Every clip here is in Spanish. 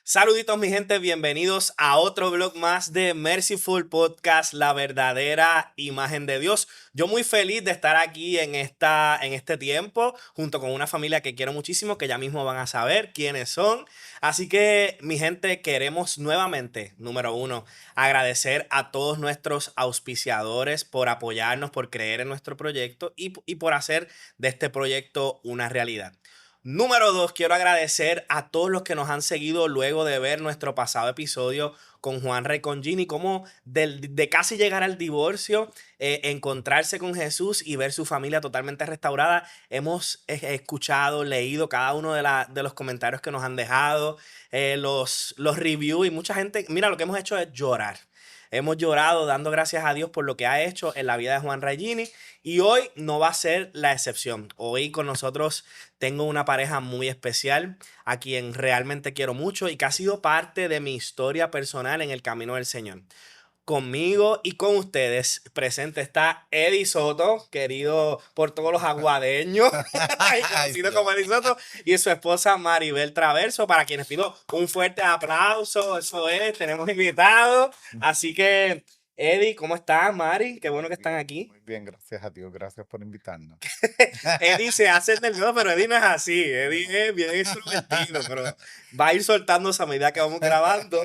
Saluditos mi gente, bienvenidos a otro vlog más de Merciful Podcast, la verdadera imagen de Dios. Yo muy feliz de estar aquí en este tiempo, junto con una familia que quiero muchísimo, que ya mismo van a saber quiénes son. Así que mi gente, queremos nuevamente, número uno, agradecer a todos nuestros auspiciadores por apoyarnos, por creer en nuestro proyecto y por hacer de este proyecto una realidad. Número dos, quiero agradecer a todos los que nos han seguido luego de ver nuestro pasado episodio con Juanra y con Ginny, como de casi llegar al divorcio, encontrarse con Jesús y ver su familia totalmente restaurada. Hemos escuchado, leído cada uno de los comentarios que nos han dejado, los reviews y mucha gente, mira, lo que hemos hecho es llorar. Hemos llorado dando gracias a Dios por lo que ha hecho en la vida de Juan Regini y hoy no va a ser la excepción. Hoy con nosotros tengo una pareja muy especial a quien realmente quiero mucho y que ha sido parte de mi historia personal en el camino del Señor. Conmigo y con ustedes presente está Eddie Soto, querido por todos los aguadeños, y Ay, conocido Dios. como Eddie Soto, y su esposa Maribel Traverso, para quienes pido un fuerte aplauso. Eso es, tenemos invitados. Así que, Eddie, ¿cómo estás, Mari? Qué bueno que están aquí. Muy bien, gracias a Dios. Gracias por invitarnos. Eddie se hace el nervioso, pero Eddie no es así. Eddie es bien extrovertido, pero va a ir soltándose a medida que vamos grabando.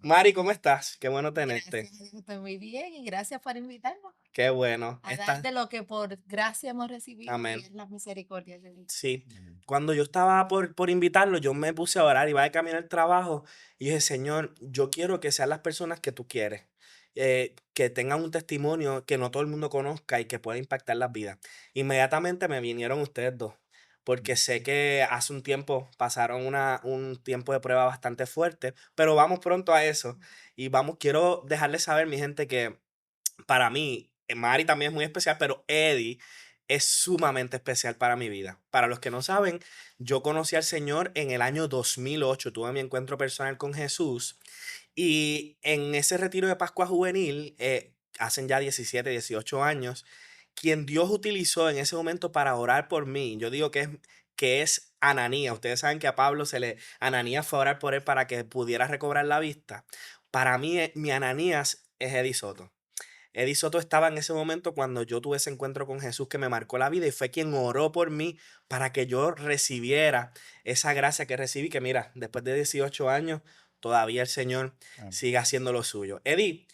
Mari, ¿cómo estás? Qué bueno tenerte. Gracias a Dios, estoy muy bien y gracias por invitarnos Qué bueno. a dar de lo que por gracia hemos recibido y Amén. es la misericordia de Dios. Sí. Cuando yo estaba por invitarlo, yo me puse a orar, iba de camino al trabajo y dije, Señor, yo quiero que sean las personas que tú quieres, que tengan un testimonio que no todo el mundo conozca y que pueda impactar las vidas. Inmediatamente me vinieron ustedes dos, porque sé que hace un tiempo pasaron un tiempo de prueba bastante fuerte, pero vamos pronto a eso. Y quiero dejarles saber, mi gente, que para mí, Mari también es muy especial, pero Eddie es sumamente especial para mi vida. Para los que no saben, yo conocí al Señor en el año 2008, tuve mi encuentro personal con Jesús y en ese retiro de Pascua Juvenil, hacen ya 17, 18 años, quien Dios utilizó en ese momento para orar por mí, yo digo que es Ananías. Ustedes saben que a Pablo Ananías fue a orar por él para que pudiera recobrar la vista. Para mí, mi Ananías es Eddie Soto. Eddie Soto estaba en ese momento cuando yo tuve ese encuentro con Jesús que me marcó la vida y fue quien oró por mí para que yo recibiera esa gracia que recibí, que mira, después de 18 años, todavía el Señor Amén. sigue haciendo lo suyo. Eddie,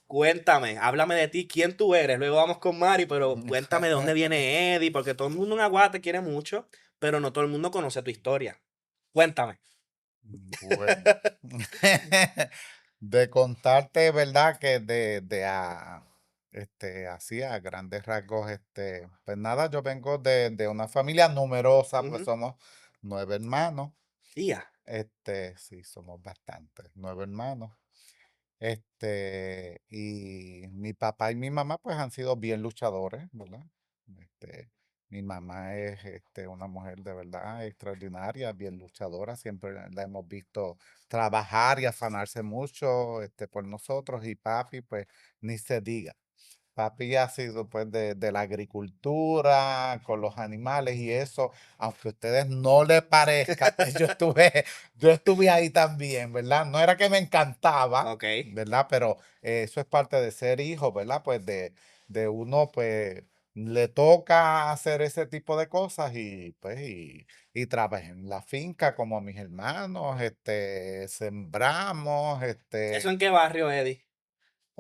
cuéntame, háblame de ti, quién tú eres. Luego vamos con Mari, pero cuéntame de dónde viene Eddie, porque todo el mundo en Aguada te quiere mucho, pero no todo el mundo conoce tu historia. Cuéntame. Bueno, de contarte, ¿verdad? Que así a grandes rasgos, pues nada, yo vengo de una familia numerosa, pues Ujú. somos 9 hermanos. Tía. Sí, somos bastantes, 9 hermanos. Y mi papá y mi mamá pues han sido bien luchadores, ¿verdad? Este, Mi mamá es una mujer de verdad extraordinaria, bien luchadora, siempre la hemos visto trabajar y afanarse mucho por nosotros y papi pues ni se diga. Papi ha sido pues de la agricultura, con los animales y eso, aunque a ustedes no les parezca, pues yo estuve ahí también, ¿verdad? No era que me encantaba, Ok. ¿verdad? Pero eso es parte de ser hijo, ¿verdad? Pues de uno, pues le toca hacer ese tipo de cosas y pues y trabajé en la finca como a mis hermanos, sembramos, ¿Eso en qué barrio, Eddie?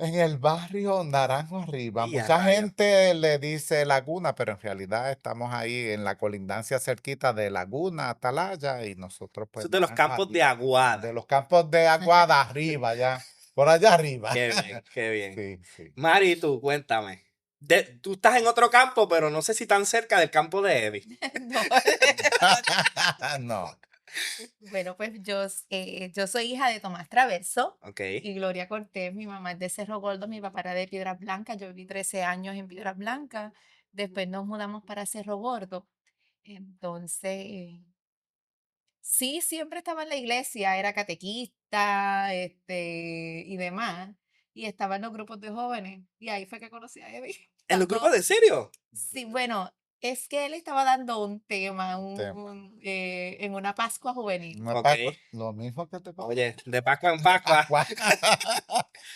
en el barrio Naranjo Arriba. Y a Mucha rayos. gente le dice Laguna, pero en realidad estamos ahí en la colindancia cerquita de Laguna, Atalaya, y nosotros Eso pues es de los Naranjo campos de Arriba. De Aguada. los campos de Aguada arriba, ya, por allá arriba. Qué bien, qué bien. Sí, sí. Mari, tú, cuéntame. Tú estás en otro campo, pero no sé si tan cerca del campo de Eddie. No. No. Bueno, pues yo soy hija de Tomás Traverso Ok. y Gloria Cortés. Mi mamá es de Cerro Gordo, mi papá era de Piedras Blancas. Yo viví 13 años en Piedras Blancas. Después nos mudamos para Cerro Gordo. Entonces, sí, siempre estaba en la iglesia, era catequista, y demás. Y estaba en los grupos de jóvenes. Y ahí fue que conocí a Eddie. ¿En los grupos Tanto, de serio? sí, bueno, Es que él estaba dando un tema Tema. en una Pascua juvenil. Una Ok. Pascua, lo mismo que te pasó. Oye, de Pascua en Pascua. Pascua.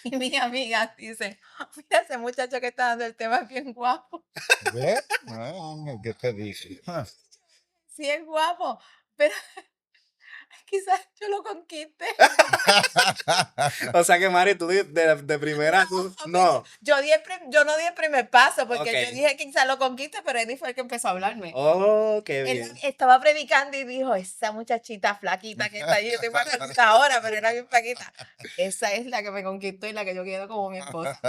Y mi amiga dice, mira ese muchacho que está dando el tema es bien guapo. ¿Ves? ¿Qué te dije? Sí es guapo, pero quizás yo lo conquiste. O sea que, Mari, tú de primera, tú, no. Yo no di el primer paso porque Ok. yo dije que quizás lo conquiste, pero Eddie fue el que empezó a hablarme. Oh, qué Él bien. estaba predicando y dijo, esa muchachita flaquita que está ahí, yo estoy más flaquita ahora, pero era bien flaquita. Esa es la que me conquistó y la que yo quiero como mi esposa.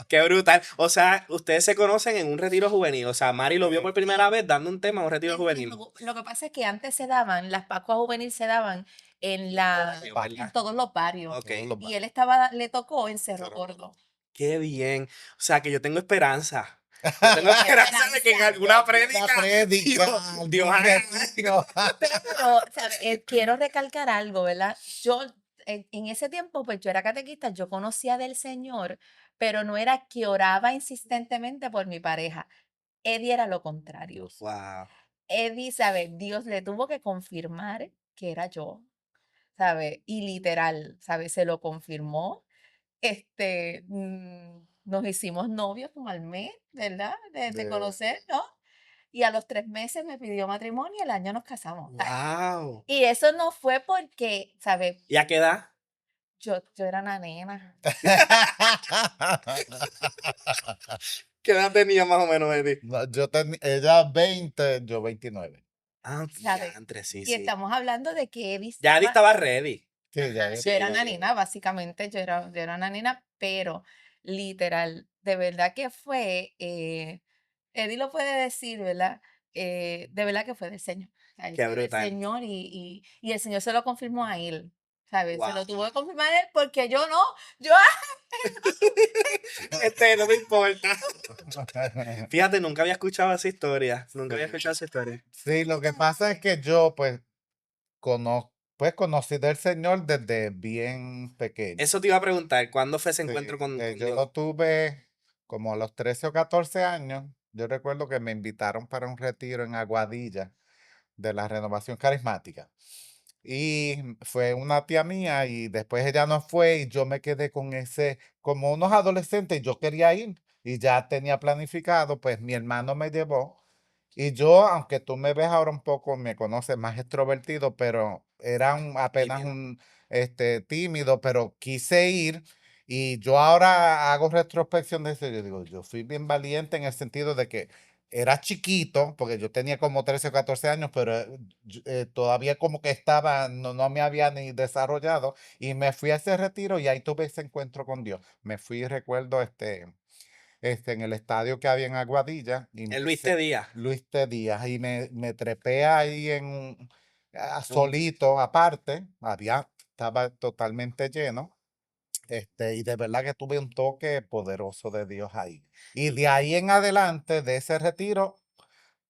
Qué brutal. O sea, ustedes se conocen en un retiro juvenil. O sea, Mari lo vio por primera vez dando un tema en un retiro Es que juvenil. lo que pasa es que antes se daban, las Pascuas juveniles se daban en la, Dios, Pa- en ¿verdad? todos los barrios. Ok. Todos los Y él estaba, le tocó en Cerro Cerro Gordo. Qué bien. O sea, que yo tengo esperanza. Yo tengo esperanza de que en alguna La prédica prédica, Dios algún haga. retiro. Pero, ¿sabes? Quiero recalcar algo, ¿verdad? Yo, en ese tiempo, pues yo era catequista, yo conocía del Señor, pero no era que oraba insistentemente por mi pareja. Eddie era lo contrario. Wow. Eddie, ¿sabes? Dios le tuvo que confirmar que era yo, ¿sabes? Y literal, ¿sabes? Se lo confirmó. Nos hicimos novios como al mes, ¿verdad? De De- conocernos. Y a los 3 meses me pidió matrimonio y el año nos casamos. Wow. Y eso no fue porque, ¿sabes? ¿Y a qué edad? Yo era una nena. ¿Qué edad tenía más o menos, Eddie? No, ella 20, yo 29. Ah, ¿Sabes? diantre, sí, Y sí. estamos hablando de que Eddie Ya Eddie estaba, estaba ready. Sí, ya yo era una Sí. nena, básicamente, yo era una nena, pero literal, de verdad que fue, Eddie lo puede decir, ¿verdad? De verdad que fue del Señor. O sea, Qué fue del brutal. Señor y el Señor se lo confirmó a él, ¿sabes? Se Wow. lo tuvo que confirmar él porque yo no, yo, No me importa. Fíjate, nunca había escuchado esa historia. Nunca había escuchado esa historia. Sí, lo que pasa es que yo, pues conocí del Señor desde bien pequeño. Eso te iba a preguntar, ¿cuándo fue ese Sí, encuentro con yo Dios? lo tuve como a los 13 o 14 años. Yo recuerdo que me invitaron para un retiro en Aguadilla de la Renovación Carismática. Y fue una tía mía y después ella no fue y yo me quedé con ese, como unos adolescentes, yo quería ir y ya tenía planificado, pues mi hermano me llevó y yo, aunque tú me ves ahora un poco, me conoces más extrovertido, pero era apenas Tímido. un tímido, pero quise ir y yo ahora hago retrospección de eso. Yo digo, yo fui bien valiente en el sentido de que era chiquito, porque yo tenía como 13 o 14 años, pero todavía como que estaba, no me había ni desarrollado y me fui a ese retiro y ahí tuve ese encuentro con Dios. Me fui, recuerdo, en el estadio que había en Aguadilla, y El Luis T. Díaz. Luis T. Díaz, y me trepé ahí Un- solito, aparte, estaba totalmente lleno, y de verdad que tuve un toque poderoso de Dios ahí. Y de ahí en adelante, de ese retiro,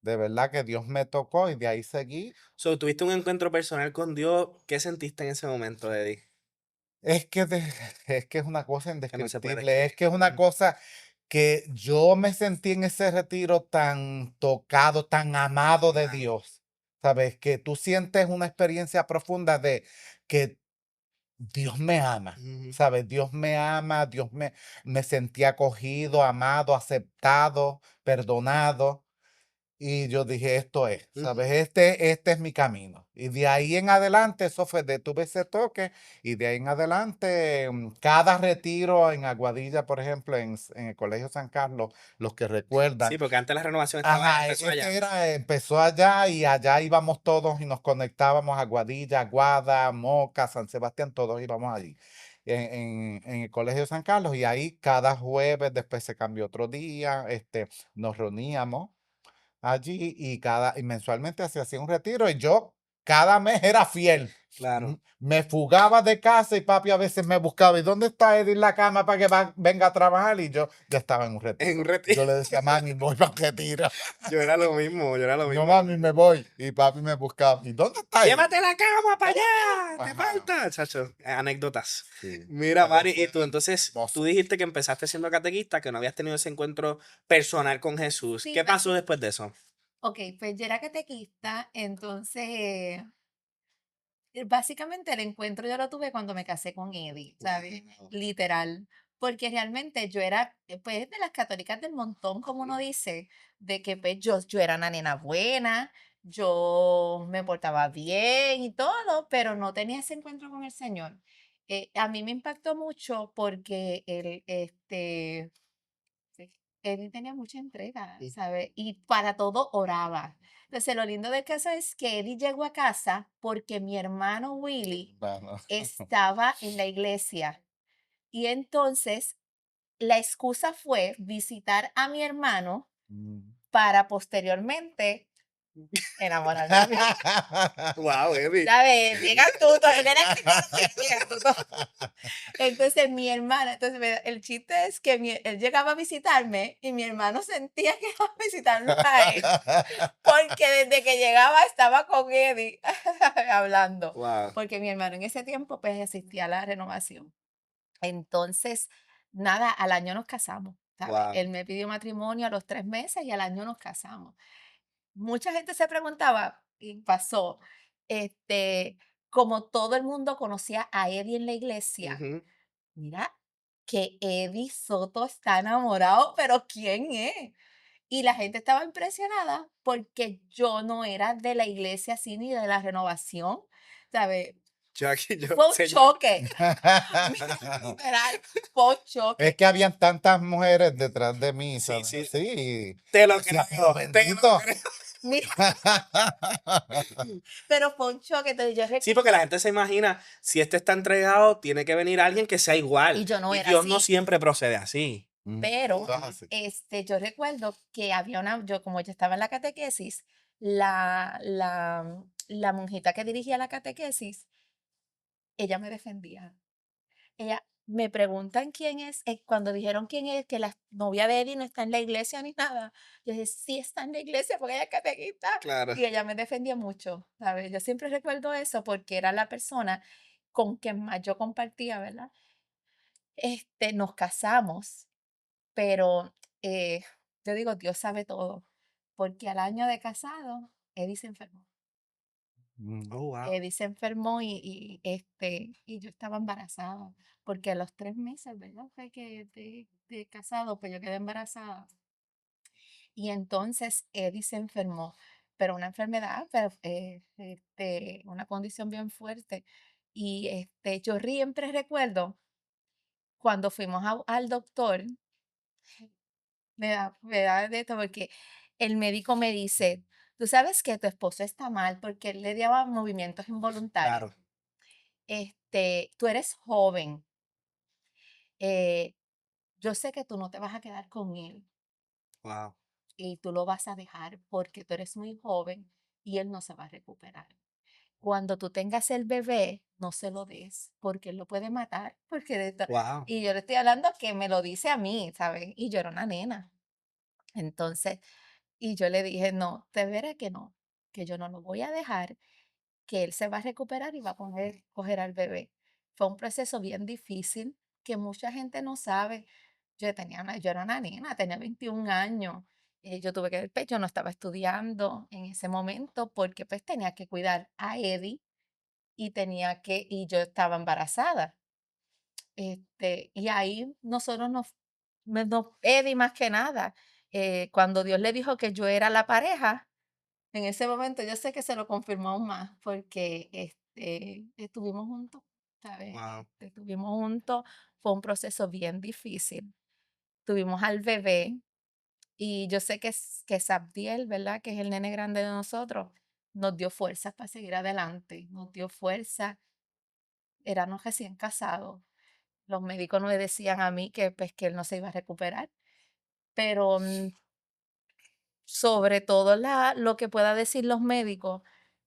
de verdad que Dios me tocó y de ahí seguí. So, tuviste un encuentro personal con Dios. ¿Qué sentiste en ese momento, Eddie? Es que, es que es una cosa Que no se puede indescriptible, es describir. que es una cosa que yo me sentí en ese retiro tan tocado, tan amado de Wow. Dios, ¿sabes? Que tú sientes una experiencia profunda de que Dios me ama, Ujú. ¿sabes? Dios me ama, me sentí acogido, amado, aceptado, perdonado. Y yo dije, esto es, Ujú. ¿sabes? Este es mi camino. Y de ahí en adelante, eso fue tuve ese toque. Y de ahí en adelante, cada retiro en Aguadilla, por ejemplo, en el Colegio San Carlos, los que recuerdan, Sí, porque antes la renovación ajá, empezó allá. empezó allá y allá íbamos todos y nos conectábamos a Aguadilla, Aguada, Moca, San Sebastián, todos íbamos allí. En el Colegio San Carlos y ahí cada jueves, después se cambió otro día, nos reuníamos allí y mensualmente se hacía un retiro y yo cada mes era fiel. Claro. Me fugaba de casa y papi a veces me buscaba. ¿Y dónde está Eddie en la cama para que venga a trabajar? Y yo ya estaba en un retiro. En un retiro. Yo le decía, mami, voy para el retiro. Yo era lo mismo, yo era lo No, mismo. mami, me voy. Y papi me buscaba. ¿Y dónde está Eddie? Llévate la cama para allá, te Ajá. falta, chacho. Anécdotas. Sí. Mira, Pero Mari, y fue tú entonces, hermoso. tú dijiste que empezaste siendo catequista, que no habías tenido ese encuentro personal con Jesús. Sí, ¿Qué pasó después de eso? ok, pues yo era catequista, entonces básicamente el encuentro yo lo tuve cuando me casé con Eddie, ¿sabes? Wow. Literal. Porque realmente yo era, pues, de las católicas del montón, como uno dice, de que pues yo era una nena buena, yo me portaba bien y todo, pero no tenía ese encuentro con el Señor. A mí me impactó mucho porque sí, él tenía mucha entrega, Sí. ¿sabes? Y para todo oraba. Entonces, lo lindo del caso es que Eddie llegó a casa porque mi hermano Willy Bueno. estaba en la iglesia. Y entonces, la excusa fue visitar a mi hermano Mm. para posteriormente enamorarme de mí. Wow, Eddie. ¿Sabes? Bien astuto, él era bien astuto. Entonces mi hermana, entonces el chiste es que él llegaba a visitarme y mi hermano sentía que iba a visitarlo a él, porque desde que llegaba estaba con Eddie hablando, Wow, porque mi hermano en ese tiempo pues asistía a la renovación. Entonces, nada, al año nos casamos, ¿sabes? wow. Él me pidió matrimonio a los 3 meses y al año nos casamos. Mucha gente se preguntaba, y pasó, este, como todo el mundo conocía a Eddie en la iglesia, Ujú. mira, que Eddie Soto está enamorado, pero ¿quién es? Y la gente estaba impresionada porque yo no era de la iglesia así ni de la renovación, ¿sabes? Yo aquí, yo, Fue un señor. choque, literal, fue un choque. Es que habían tantas mujeres detrás de mí, Sí, ¿sabes? sí, Sí. te lo Decía, creo, pero te lo bendito. creo. Mira, pero fue un choque. Entonces yo Sí, porque la recuerdo, gente se imagina, si este está entregado, tiene que venir alguien que sea igual. y yo no Y era Dios no así. siempre procede así. Pero, Eso es así. yo recuerdo que había como yo estaba en la catequesis, la monjita que dirigía la catequesis, ella me defendía. Ella, me preguntan quién es, cuando dijeron quién es, que la novia de Eddie no está en la iglesia ni nada. Yo dije, sí está en la iglesia porque ella es catequista. Claro. Y ella me defendía mucho, ¿sabes? Yo siempre recuerdo eso porque era la persona con quien más yo compartía, ¿verdad? Nos casamos. Pero, yo digo, Dios sabe todo, porque al año de casado, Eddie se enfermó. Mm. Oh, wow. Eddie se enfermó y yo estaba embarazada, porque a los 3 meses, ¿verdad? Fue que de casado, pues yo quedé embarazada. Y entonces Eddie se enfermó, pero una enfermedad, pero, una condición bien fuerte. Y yo siempre recuerdo cuando fuimos al doctor. Me da de esto porque el médico me dice, tú sabes que tu esposo está mal porque él le daba movimientos involuntarios. Claro. Tú eres joven. eh, yo sé que tú no te vas a quedar con él Wow. y tú lo vas a dejar porque tú eres muy joven y él no se va a recuperar. Cuando tú tengas el bebé, no se lo des porque él lo puede matar. Wow. Y yo le estoy hablando que me lo dice a mí, ¿sabes? Y yo era una nena. Entonces, y yo le dije, no, te veré que no, que yo no lo voy a dejar, que él se va a recuperar y va a coger al bebé. Fue un proceso bien difícil que mucha gente no sabe. Yo era una nena, tenía 21 años. Yo tuve que, pues, yo no estaba estudiando en ese momento porque pues tenía que cuidar a Eddie y yo estaba embarazada. Y ahí nosotros Eddie más que nada, cuando Dios le dijo que yo era la pareja, en ese momento yo sé que se lo confirmó aún más porque estuvimos juntos, ¿sabes? Wow. Estuvimos juntos, fue un proceso bien difícil. Tuvimos al bebé y yo sé que Sabdiel, ¿verdad? Que es el nene grande de nosotros, nos dio fuerzas para seguir adelante, nos dio fuerza, éramos recién casados. Los médicos no me decían a mí que, pues, que él no se iba a recuperar, pero sobre todo lo que pueda decir los médicos,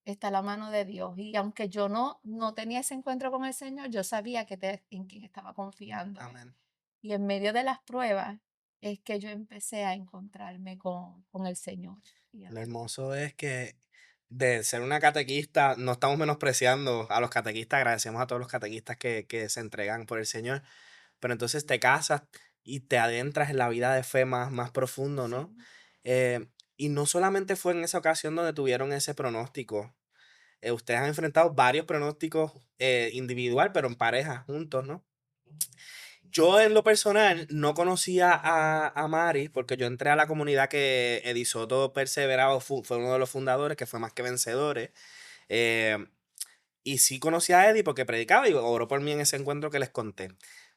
está la mano de Dios. Y aunque yo no tenía ese encuentro con el Señor, yo sabía en quién estaba confiando. Amén. Y en medio de las pruebas es que yo empecé a encontrarme con el Señor. Y Lo hermoso es que de ser una catequista, no estamos menospreciando a los catequistas, agradecemos a todos los catequistas que se entregan por el Señor, pero entonces te casas y te adentras en la vida de fe más profundo, ¿no? sí, Eh, y no solamente fue en esa ocasión donde tuvieron ese pronóstico, ustedes han enfrentado varios pronósticos individual, pero en pareja, juntos, ¿no? Yo en lo personal no conocía a Mari porque yo entré a la comunidad que Edisoto Perseverado fue uno de los fundadores, que fue Más que Vencedores. eh, y sí conocí a Eddie porque predicaba y oró por mí en ese encuentro que les conté.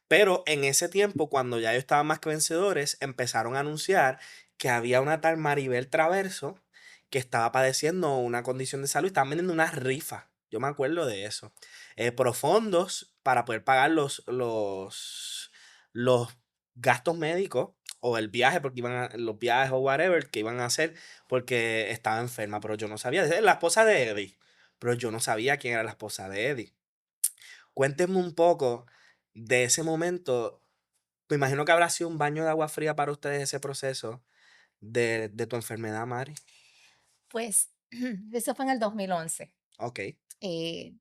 Pero en ese tiempo, cuando ya yo estaba Más que Vencedores, empezaron a anunciar que había una tal Maribel Traverso que estaba padeciendo una condición de salud y estaban vendiendo unas rifas. Yo me acuerdo de eso. Profundos para poder pagar los gastos médicos o el viaje, porque los viajes o whatever que iban a hacer porque estaba enferma, pero yo no sabía. Es la esposa de Eddie, pero yo no sabía quién era la esposa de Eddie. Cuéntenme un poco de ese momento. Me imagino que habrá sido un baño de agua fría para ustedes ese proceso de tu enfermedad, Mari. pues eso fue en el 2011. Ok, Eh,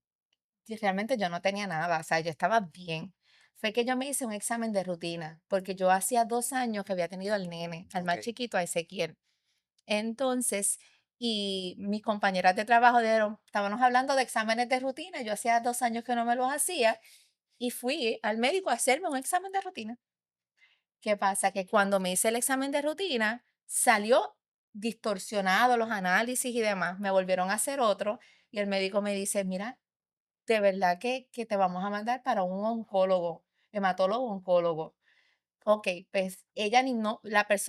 y realmente yo no tenía nada, o sea, yo estaba bien. Fue que yo me hice un examen de rutina, porque yo hacía 2 años que había tenido al nene, al ok, más chiquito, a Ezequiel. Entonces, y mis compañeras de trabajo dijeron, estábamos hablando de exámenes de rutina, yo hacía 2 años que no me los hacía, y fui al médico a hacerme un examen de rutina. ¿Qué pasa? Que cuando me hice el examen de rutina, salió distorsionado los análisis y demás. Me volvieron a hacer otro y el médico me dice, mira, de verdad que te vamos a mandar para un oncólogo, hematólogo oncólogo. Ok, pues ella ni no,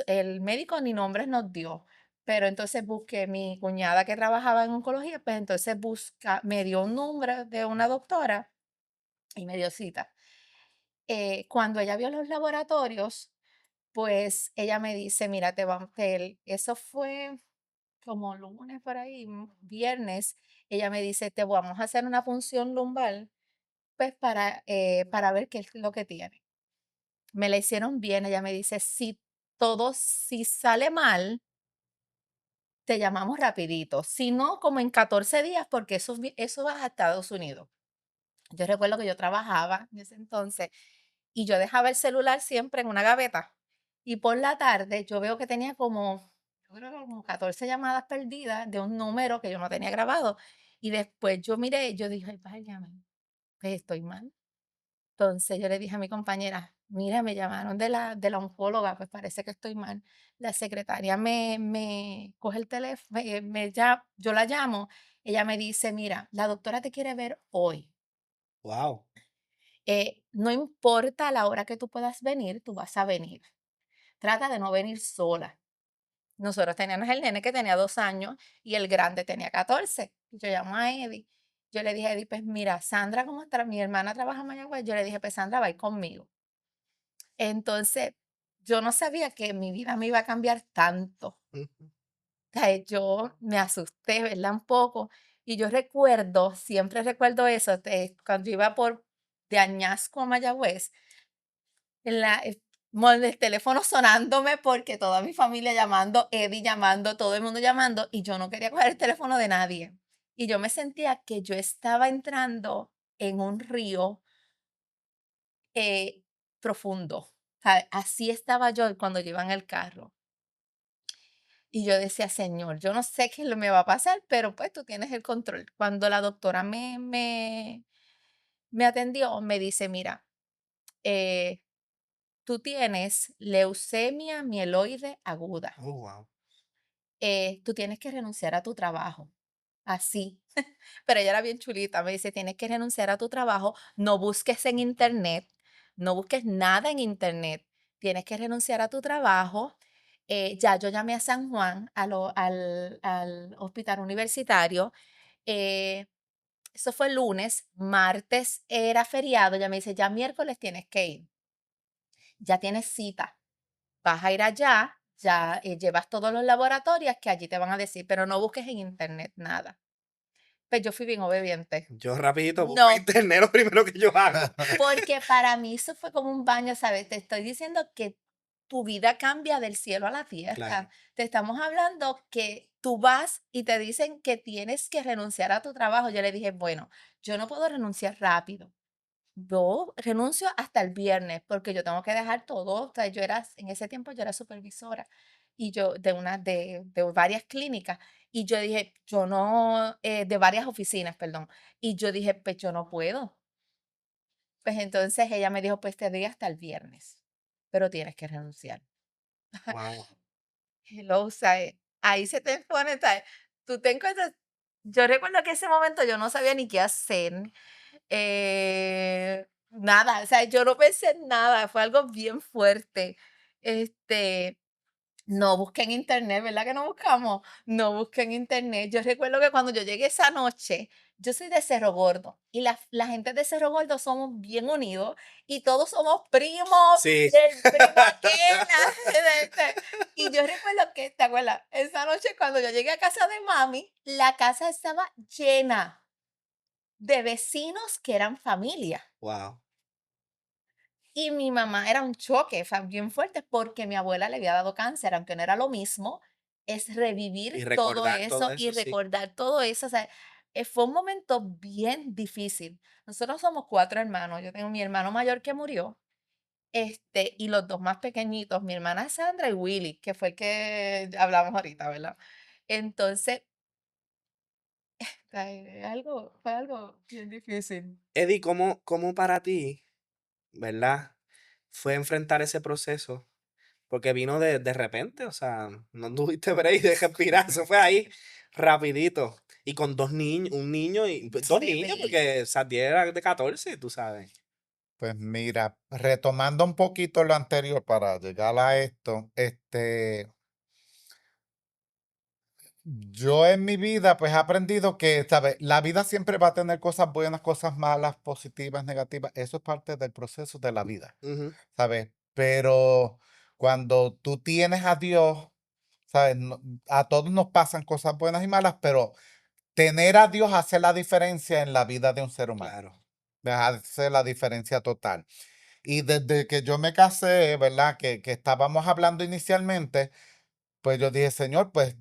el médico ni nombres nos dio, pero entonces busqué mi cuñada que trabajaba en oncología, pues entonces me dio un número de una doctora y me dio cita. Cuando ella vio los laboratorios, pues ella me dice, mira, eso fue como lunes por ahí, viernes, ella me dice, te vamos a hacer una punción lumbar, pues para ver qué es lo que tiene. Me la hicieron bien, ella me dice, si sale mal, te llamamos rapidito, si no, como en 14 días, porque eso va a Estados Unidos. Yo recuerdo que yo trabajaba en ese entonces y yo dejaba el celular siempre en una gaveta. Y por la tarde yo veo que tenía yo creo que como 14 llamadas perdidas de un número que yo no tenía grabado. Y después yo miré, yo dije, ay, válgame, pues estoy mal. Entonces yo le dije a mi compañera, mira, me llamaron de la oncóloga, pues parece que estoy mal. La secretaria me coge el teléfono, yo la llamo, ella me dice, mira, la doctora te quiere ver hoy. wow, No importa la hora que tú puedas venir, tú vas a venir. Trata de no venir sola. Nosotros teníamos el nene que tenía 2 años y el grande tenía 14. Yo llamo a Eddie. Yo le dije a Eddie, pues mira, Sandra, ¿cómo está? Mi hermana trabaja en Mayagüez. Yo le dije, pues Sandra, va a ir conmigo. Entonces, yo no sabía que mi vida me iba a cambiar tanto. ujú, O sea, yo me asusté, ¿verdad? Un poco. Y yo recuerdo, siempre recuerdo eso, cuando iba de Añasco a Mayagüez, el teléfono sonándome porque toda mi familia llamando, Eddie llamando, todo el mundo llamando y yo no quería coger el teléfono de nadie. Y yo me sentía que yo estaba entrando en un río eh, profundo. O sea, así estaba yo cuando yo iba en el carro. Y yo decía, Señor, yo no sé qué me va a pasar, pero pues tú tienes el control. Cuando la doctora me atendió, me dice, mira, eh, tú tienes leucemia mieloide aguda. oh, wow, Tú tienes que renunciar a tu trabajo. Así. Pero ella era bien chulita. Me dice, tienes que renunciar a tu trabajo. No busques en internet. No busques nada en internet. Tienes que renunciar a tu trabajo. Ya yo llamé a San Juan, al hospital universitario. eh, Eso fue el lunes. Martes era feriado. Ya me dice, ya miércoles tienes que ir. Ya tienes cita. Vas a ir allá, ya llevas todos los laboratorios que allí te van a decir, pero no busques en internet nada. Pues yo fui bien obediente. Yo rapidito busco en No, internet lo primero que yo hago. porque para mí eso fue como un baño, ¿sabes? Te estoy diciendo que tu vida cambia del cielo a la Claro. tierra. Te estamos hablando que tú vas y te dicen que tienes que renunciar a tu trabajo. Yo le dije, bueno, yo no puedo renunciar rápido. Yo renuncio hasta el viernes porque yo tengo que dejar todo. O sea, en ese tiempo yo era supervisora y yo de varias clínicas. Y yo dije, yo no, de varias oficinas, perdón. Y yo dije, pues yo no puedo. Pues entonces ella me dijo, pues te doy hasta el viernes, pero tienes que renunciar. Wow. Hello, ¿sabes? Ahí se te pone, ¿sabes? Tú te encuentras, yo recuerdo que ese momento yo no sabía ni qué hacer, nada, o sea, yo no pensé en nada, fue algo bien fuerte. Este, no busqué en internet, ¿verdad que no buscamos? No busqué en internet. Yo recuerdo que cuando yo llegué esa noche, yo soy de Cerro Gordo y la gente de Cerro Gordo somos bien unidos y todos somos primos Sí. del primo aquel. Y yo recuerdo que, ¿te acuerdas? Esa noche cuando yo llegué a casa de mami, la casa estaba llena de vecinos que eran familia. Wow. Y mi mamá era un choque bien fuerte porque mi abuela le había dado cáncer, aunque no era lo mismo, es Y revivir todo recordar todo eso y eso, sí. recordar todo eso. O sea, fue un momento bien difícil. Nosotros somos 4 hermanos. Yo tengo mi hermano mayor que murió, y los dos más pequeñitos, mi hermana Sandra y Willy, que fue el que hablamos ahorita, ¿verdad? Entonces, fue algo bien difícil. Eddie, ¿cómo para ti, verdad, fue enfrentar ese proceso? Porque vino de repente, o sea, no tuviste break de respirar, eso fue ahí rapidito. Y con dos niños, un niño y dos niños, Bebé. porque Satiel era de 14, tú sabes. Pues mira, retomando un poquito lo anterior para llegar a esto, yo en mi vida pues he aprendido que, ¿sabes? La vida siempre va a tener cosas buenas, cosas malas, positivas, negativas. Eso es parte del proceso de la vida, Ujú, ¿sabes? Pero cuando tú tienes a Dios, ¿sabes? A todos nos pasan cosas buenas y malas, pero tener a Dios hace la diferencia en la vida de un ser humano. claro. Hace la diferencia total. Y desde que yo me casé, ¿verdad? Que estábamos hablando inicialmente, pues yo dije, Señor, pues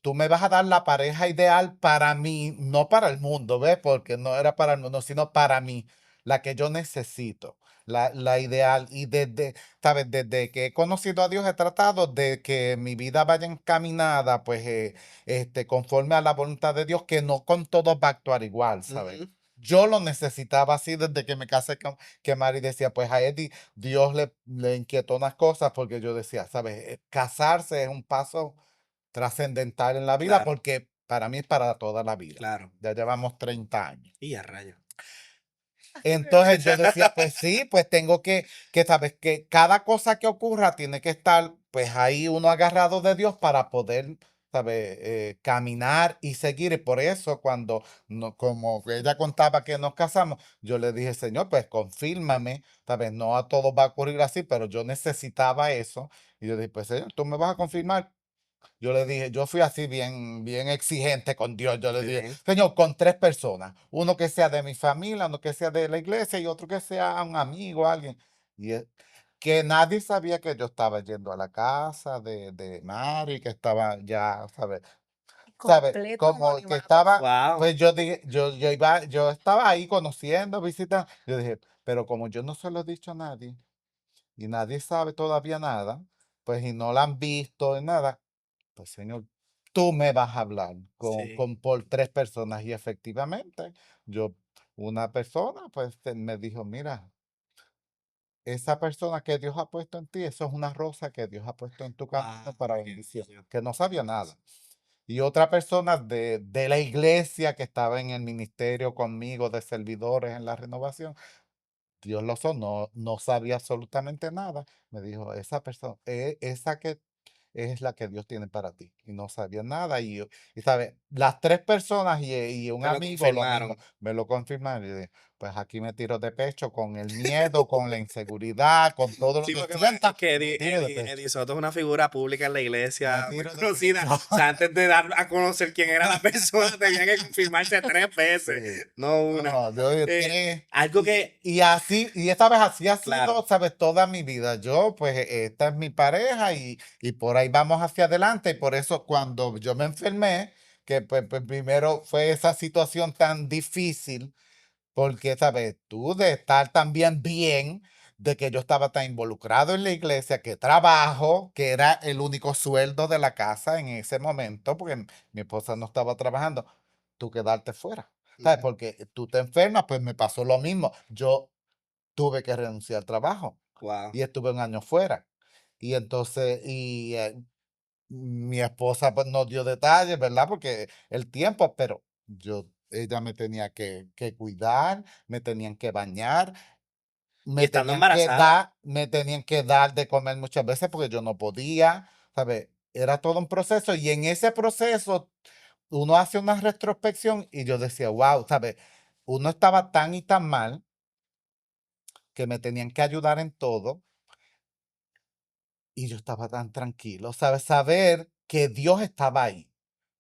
tú me vas a dar la pareja ideal para mí, no para el mundo, ¿ves? Porque no era para el mundo, sino para mí, la que yo necesito, la ideal. Y ¿sabes? Desde que he conocido a Dios, he tratado de que mi vida vaya encaminada, pues, conforme a la voluntad de Dios, que no con todos va a actuar igual, ¿sabes? Ujú, Yo lo necesitaba así desde que me casé con que Mari decía, pues a Eddie Dios le inquietó unas cosas porque yo decía, ¿sabes? Casarse es un paso trascendental en la vida claro, porque para mí es para toda la vida. claro. Ya llevamos 30 años. Y a rayos. Entonces yo decía, pues sí, pues tengo que sabes que cada cosa que ocurra tiene que estar, pues ahí uno agarrado de Dios para poder, ¿sabes? Caminar y seguir. Y por eso cuando, no, como ella contaba que nos casamos, yo le dije, Señor, pues confírmame, ¿sabes? No a todo va a ocurrir así, pero yo necesitaba eso. Y yo dije, pues Señor, tú me vas a confirmar. Yo le dije, yo fui así bien exigente con Dios. Yo le Muy dije, bien. Señor, con 3 personas, uno que sea de mi familia, uno que sea de la iglesia y otro que sea un amigo, alguien. Y que nadie sabía que yo estaba yendo a la casa de Mari, que estaba ya, ¿sabes? ¿Sabes? Completo Como que anonimato. estaba, Wow. pues yo dije, yo estaba ahí conociendo, visitando. Yo dije, pero como yo no se lo he dicho a nadie y nadie sabe todavía nada, pues y no la han visto y nada, pues Señor, tú me vas a hablar Sí. por 3 personas. Y efectivamente, yo, una persona, pues me dijo, mira, esa persona que Dios ha puesto en ti, eso es una rosa que Dios ha puesto en tu camino Wow, para qué bendición, bello. que no sabía nada. Y otra persona de la iglesia que estaba en el ministerio conmigo de servidores en la renovación, Dios lo sonó, no sabía absolutamente nada. Me dijo, esa persona, esa que es la que Dios tiene para ti. Y no sabía nada. Y sabe, las 3 personas y un Te lo amigo lo mismo, confirmaron. me lo confirmaron. Y yo dije, pues aquí me tiro de pecho con el miedo, con la inseguridad, con todo lo Sí, que porque sienta, es que me tiro de pecho. Eddie Soto es una figura pública en la Me iglesia muy tiro de conocida. pecho. O sea, antes de dar a conocer quién era la persona, tenía que confirmarse 3 veces, Sí. no una. No, yo Eh, tres. algo que, Y así, y esta vez así ha claro, sido, sabes, toda mi vida. Yo, pues, esta es mi pareja y por ahí vamos hacia adelante. Y por eso cuando yo me enfermé, que pues primero fue esa situación tan difícil, porque, sabes, tú de estar también bien, de que yo estaba tan involucrado en la iglesia, que trabajo, que era el único sueldo de la casa en ese momento, porque mi esposa no estaba trabajando, tú quedarte fuera. ¿Sabes? ujú, Porque tú te enfermas, pues me pasó lo mismo. Yo tuve que renunciar al trabajo wow. y estuve un año fuera. Y entonces, mi esposa pues no dio detalles, ¿verdad? Porque el tiempo, pero ella me tenía que cuidar, me tenían que bañar, Y estando embarazada, me tenían que dar de comer muchas veces porque yo no podía, ¿sabes? Era todo un proceso y en ese proceso uno hace una retrospección y yo decía, wow, ¿sabes? Uno estaba tan y tan mal que me tenían que ayudar en todo y yo estaba tan tranquilo, ¿sabes? Saber que Dios estaba ahí.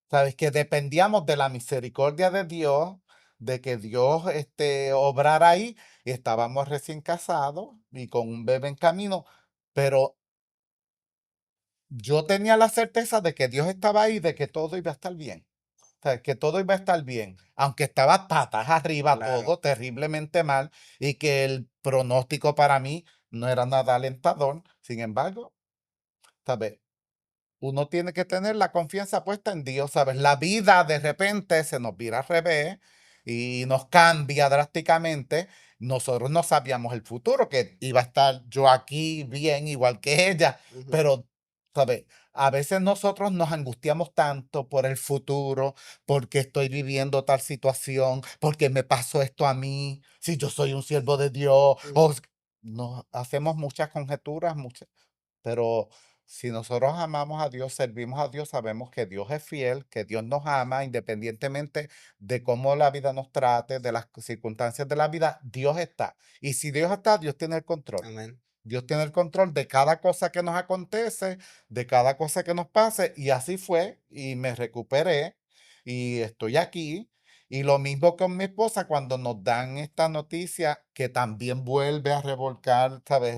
Sabes que dependíamos de la misericordia de Dios, de que Dios obrara ahí, y estábamos recién casados y con un bebé en camino, pero yo tenía la certeza de que Dios estaba ahí, de que todo iba a estar bien. Sabes que todo iba a estar bien, aunque estaba patas arriba, claro. todo terriblemente mal, y que el pronóstico para mí no era nada alentador. Sin embargo, ¿sabes? Uno tiene que tener la confianza puesta en Dios, ¿sabes? La vida de repente se nos vira al revés y nos cambia drásticamente. Nosotros no sabíamos el futuro, que iba a estar yo aquí bien, igual que ella, Ujú, pero, ¿sabes? A veces nosotros nos angustiamos tanto por el futuro, porque estoy viviendo tal situación, porque me pasó esto a mí, si yo soy un siervo de Dios, ujú, o nos hacemos muchas conjeturas, pero si nosotros amamos a Dios, servimos a Dios, sabemos que Dios es fiel, que Dios nos ama, independientemente de cómo la vida nos trate, de las circunstancias de la vida, Dios está. Y si Dios está, Dios tiene el control. amén. Dios tiene el control de cada cosa que nos acontece, de cada cosa que nos pase, y así fue, y me recuperé, y estoy aquí. Y lo mismo con mi esposa cuando nos dan esta noticia que también vuelve a revolcar, ¿sabes?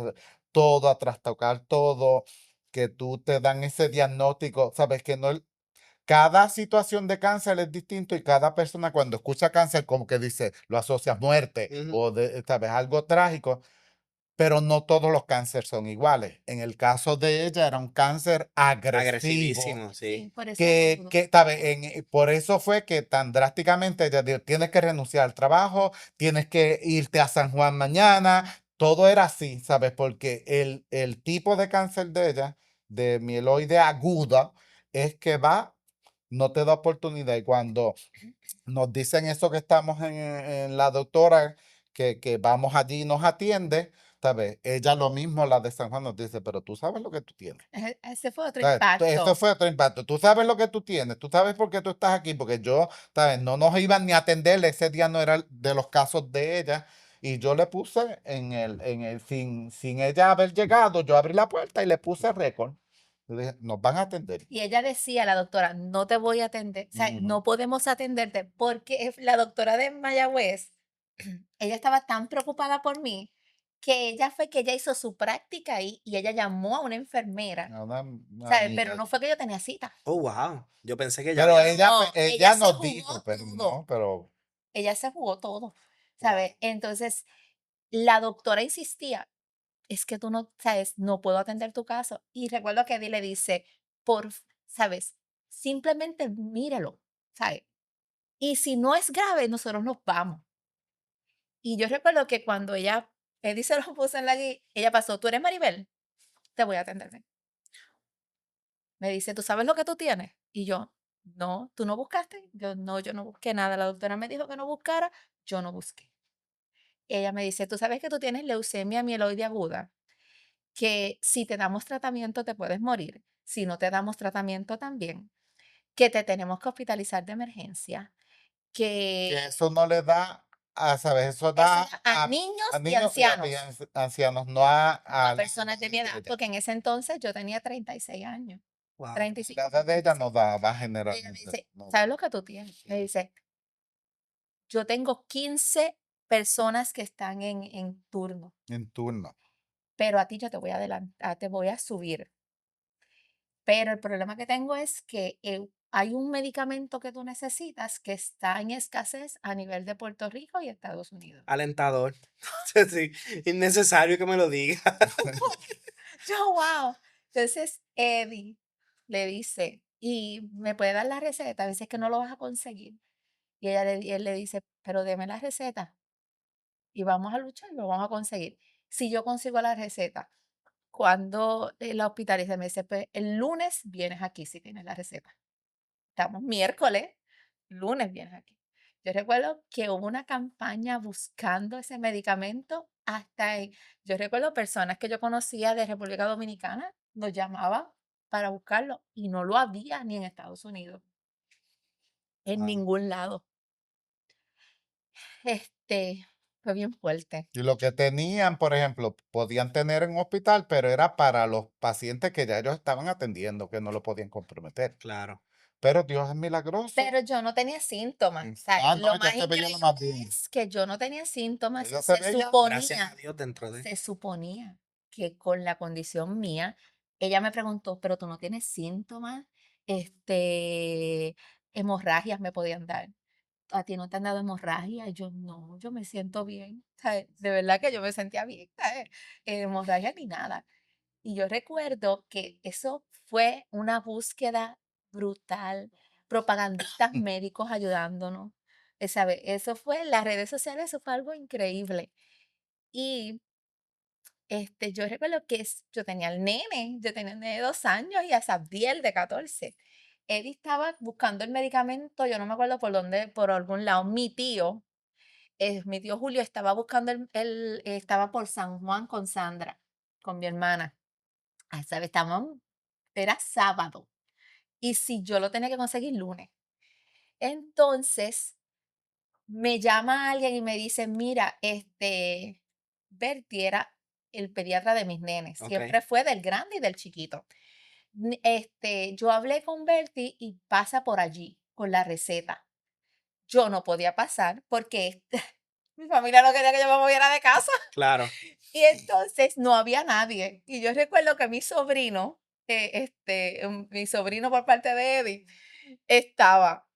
Todo, a trastocar todo, que tú te dan ese diagnóstico, ¿sabes? Que no, cada situación de cáncer es distinto y cada persona cuando escucha cáncer como que dice, lo asocia a muerte Ujú, o de, ¿sabes? Algo trágico, pero no todos los cánceres son iguales. En el caso de ella era un cáncer agresivo agresivísimo, sí. Sí, por eso agudo. ¿sabes? Por eso fue que tan drásticamente ella dijo, tienes que renunciar al trabajo, tienes que irte a San Juan mañana, todo era así, ¿sabes? Porque el tipo de cáncer de ella, de mieloide aguda, es que va, no te da oportunidad y cuando nos dicen eso que estamos en la doctora, que vamos allí y nos atiende, ¿sabes? Ella lo mismo, la de San Juan, nos dice, pero tú sabes lo que tú tienes. Ese fue otro ¿Sabes? Eso impacto. fue otro impacto. Tú sabes lo que tú tienes, tú sabes por qué tú estás aquí, porque yo, ¿sabes? No nos iban ni a atender, ese día no era de los casos de ella. Y yo le puse sin ella haber llegado, yo abrí la puerta y le puse récord. Le dije, nos van a atender. Y ella decía, la doctora, no te voy a atender, o sea, Ujú. no podemos atenderte porque la doctora de Mayagüez, ella estaba tan preocupada por mí que ella hizo su práctica ahí y ella llamó a una enfermera, Una ¿sabes? Pero amiga. no fue que yo tenía cita. Oh, wow. Yo pensé que ya Pero había. ella, No, ella ella se nos jugó dijo, pero todo. no, pero Ella se jugó todo, Wow. ¿sabes? Entonces, la doctora insistía, es que tú no, sabes, no puedo atender tu caso. Y recuerdo que Eddie le dice, ¿sabes? Simplemente mírelo, ¿sabes? Y si no es grave, nosotros nos vamos. Y yo recuerdo que cuando Eddie se lo puso en la guía, ella pasó, ¿tú eres Maribel? Te voy a atender. Ven". Me dice, ¿tú sabes lo que tú tienes? Y yo, no, ¿tú no buscaste? Yo, no, yo no busqué nada. La doctora me dijo que no buscara, yo no busqué. Ella me dice, ¿tú sabes que tú tienes leucemia mieloide aguda? Que si te damos tratamiento te puedes morir. Si no te damos tratamiento también. Que te tenemos que hospitalizar de emergencia. que Que eso no le da ¿sabes? Eso Eso da era a niños a y niños y a ancianos, ancianos, no a a la personas de mi edad, ella. porque en ese entonces yo tenía 36 años, Wow. La 35, edad de ella no 36. da Ella me generalmente, dice, no da ¿sabes lo que tú tienes? Me dice, yo tengo 15 personas que están en turno, en turno. pero a ti yo te voy a adelantar, te voy a subir. Pero el problema que tengo es que hay un medicamento que tú necesitas que está en escasez a nivel de Puerto Rico y Estados Unidos. Alentador. Sí, innecesario que me lo diga. Yo, wow. Entonces, Eddie le dice, ¿y me puede dar la receta? A veces que no lo vas a conseguir. Y él le dice, pero deme la receta y vamos a luchar y lo vamos a conseguir. Si yo consigo la receta, cuando la hospitaliza, me dice, pues el lunes vienes aquí si tienes la receta. Estamos miércoles, lunes vienes aquí. Yo recuerdo que hubo una campaña buscando ese medicamento hasta ahí. Yo recuerdo personas que yo conocía de República Dominicana nos llamaban para buscarlo y no lo había ni en Estados Unidos, en Ah, ningún lado. Fue bien fuerte. y lo que tenían, por ejemplo, podían tener en un hospital, pero era para los pacientes que ya ellos estaban atendiendo, que no lo podían comprometer. Claro. Pero Dios es milagroso. Pero yo no tenía síntomas. O sea, Ah, no, lo ella más se veía lo increíble más bien. es que yo no tenía síntomas. Ella se veía. Gracias a Dios dentro de. Se suponía que con la condición mía, ella me preguntó, pero tú no tienes síntomas, hemorragias me podían dar. ¿A ti no te han dado hemorragia? Y yo, no, yo me siento bien. ¿Sabes? De verdad que yo me sentía bien, ¿sabes? Hemorragia ni nada. Y yo recuerdo que eso fue una búsqueda brutal, propagandistas médicos ayudándonos. ¿Sabes? Eso fue, en las redes sociales, eso fue algo increíble. Y yo recuerdo que yo tenía el nene de 2 años y a Sabdiel de 14. Eddie estaba buscando el medicamento, yo no me acuerdo por dónde, por algún lado. Mi tío Julio estaba buscando estaba por San Juan con Sandra, con mi hermana. ¿Sabes? Era sábado. Y si yo lo tenía que conseguir lunes. Entonces, me llama alguien y me dice, mira, Bertie era el pediatra de mis nenes, Ok. siempre fue del grande y del chiquito. Yo hablé con Bertie y pasa por allí con la receta. Yo no podía pasar porque mi familia no quería que yo me moviera de casa Claro. y entonces no había nadie. Y yo recuerdo que mi sobrino por parte de Eddie estaba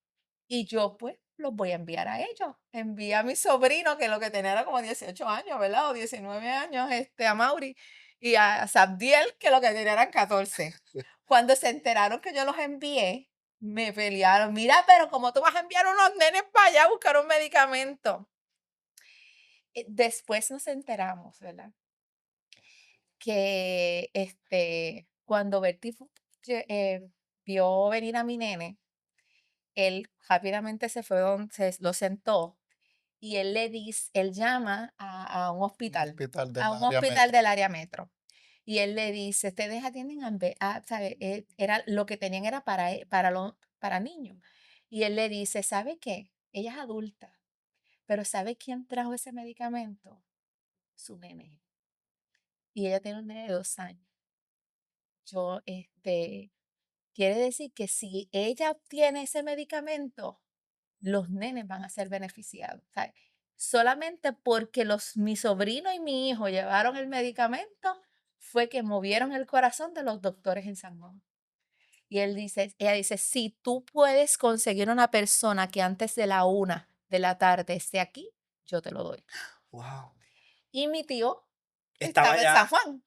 y yo, pues, los voy a enviar a ellos. Envié a mi sobrino, que lo que tenía era como 18 años, ¿verdad? O 19 años, a Mauri, y a Sabdiel, que lo que tenía eran 14. Cuando se enteraron que yo los envié, me pelearon. Mira, pero ¿cómo tú vas a enviar unos nenes para allá a buscar un medicamento? Después nos enteramos, ¿verdad? Que cuando vio venir a mi nene, él rápidamente se fue lo sentó y él llama a un Un hospital, hospital a del un área hospital metro. del área metro. Y él le dice, ustedes atienden ¿sabe? Era, lo que tenían era para niños. Y él le dice, ¿sabe qué? Ella es adulta, pero ¿sabe quién trajo ese medicamento? Su nene. Y ella tiene un nene de 2 años. Yo, quiere decir que si ella obtiene ese medicamento, los nenes van a ser beneficiados. ¿Sabes? Solamente porque mi sobrino y mi hijo llevaron el medicamento fue que movieron el corazón de los doctores en San Juan. Y ella dice, si tú puedes conseguir una persona que antes de la 1 de la tarde esté aquí, yo te lo doy. Wow. Y mi tío Estaba estaba en San ya. Juan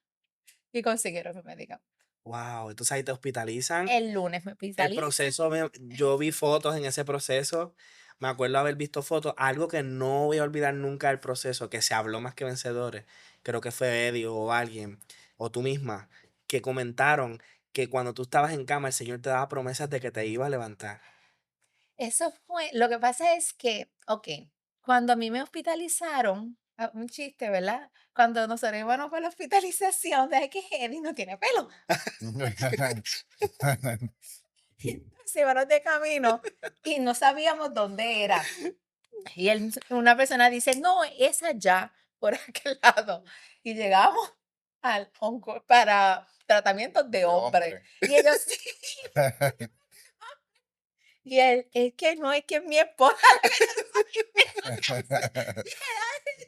y consiguieron el medicamento. Wow. Entonces ahí te hospitalizan. El lunes me El hospitalizan. proceso, yo vi fotos en ese proceso. Me acuerdo haber visto fotos. Algo que no voy a olvidar nunca del proceso, que se habló más que vencedores. Creo que fue Eddie o alguien, o tú misma, que comentaron que cuando tú estabas en cama, el Señor te daba promesas de que te iba a levantar. Lo que pasa es que, ok, cuando a mí me hospitalizaron, un chiste, ¿verdad? Cuando nosotros íbamos para la hospitalización, de que Eddie no tiene pelo. Se íbamos de camino y no sabíamos dónde era. Y una persona dice, no, es allá, por aquel lado. Y llegamos para tratamientos de De hombre. hombre. Y ellos, sí. Y él, es que no, es que es mi esposa.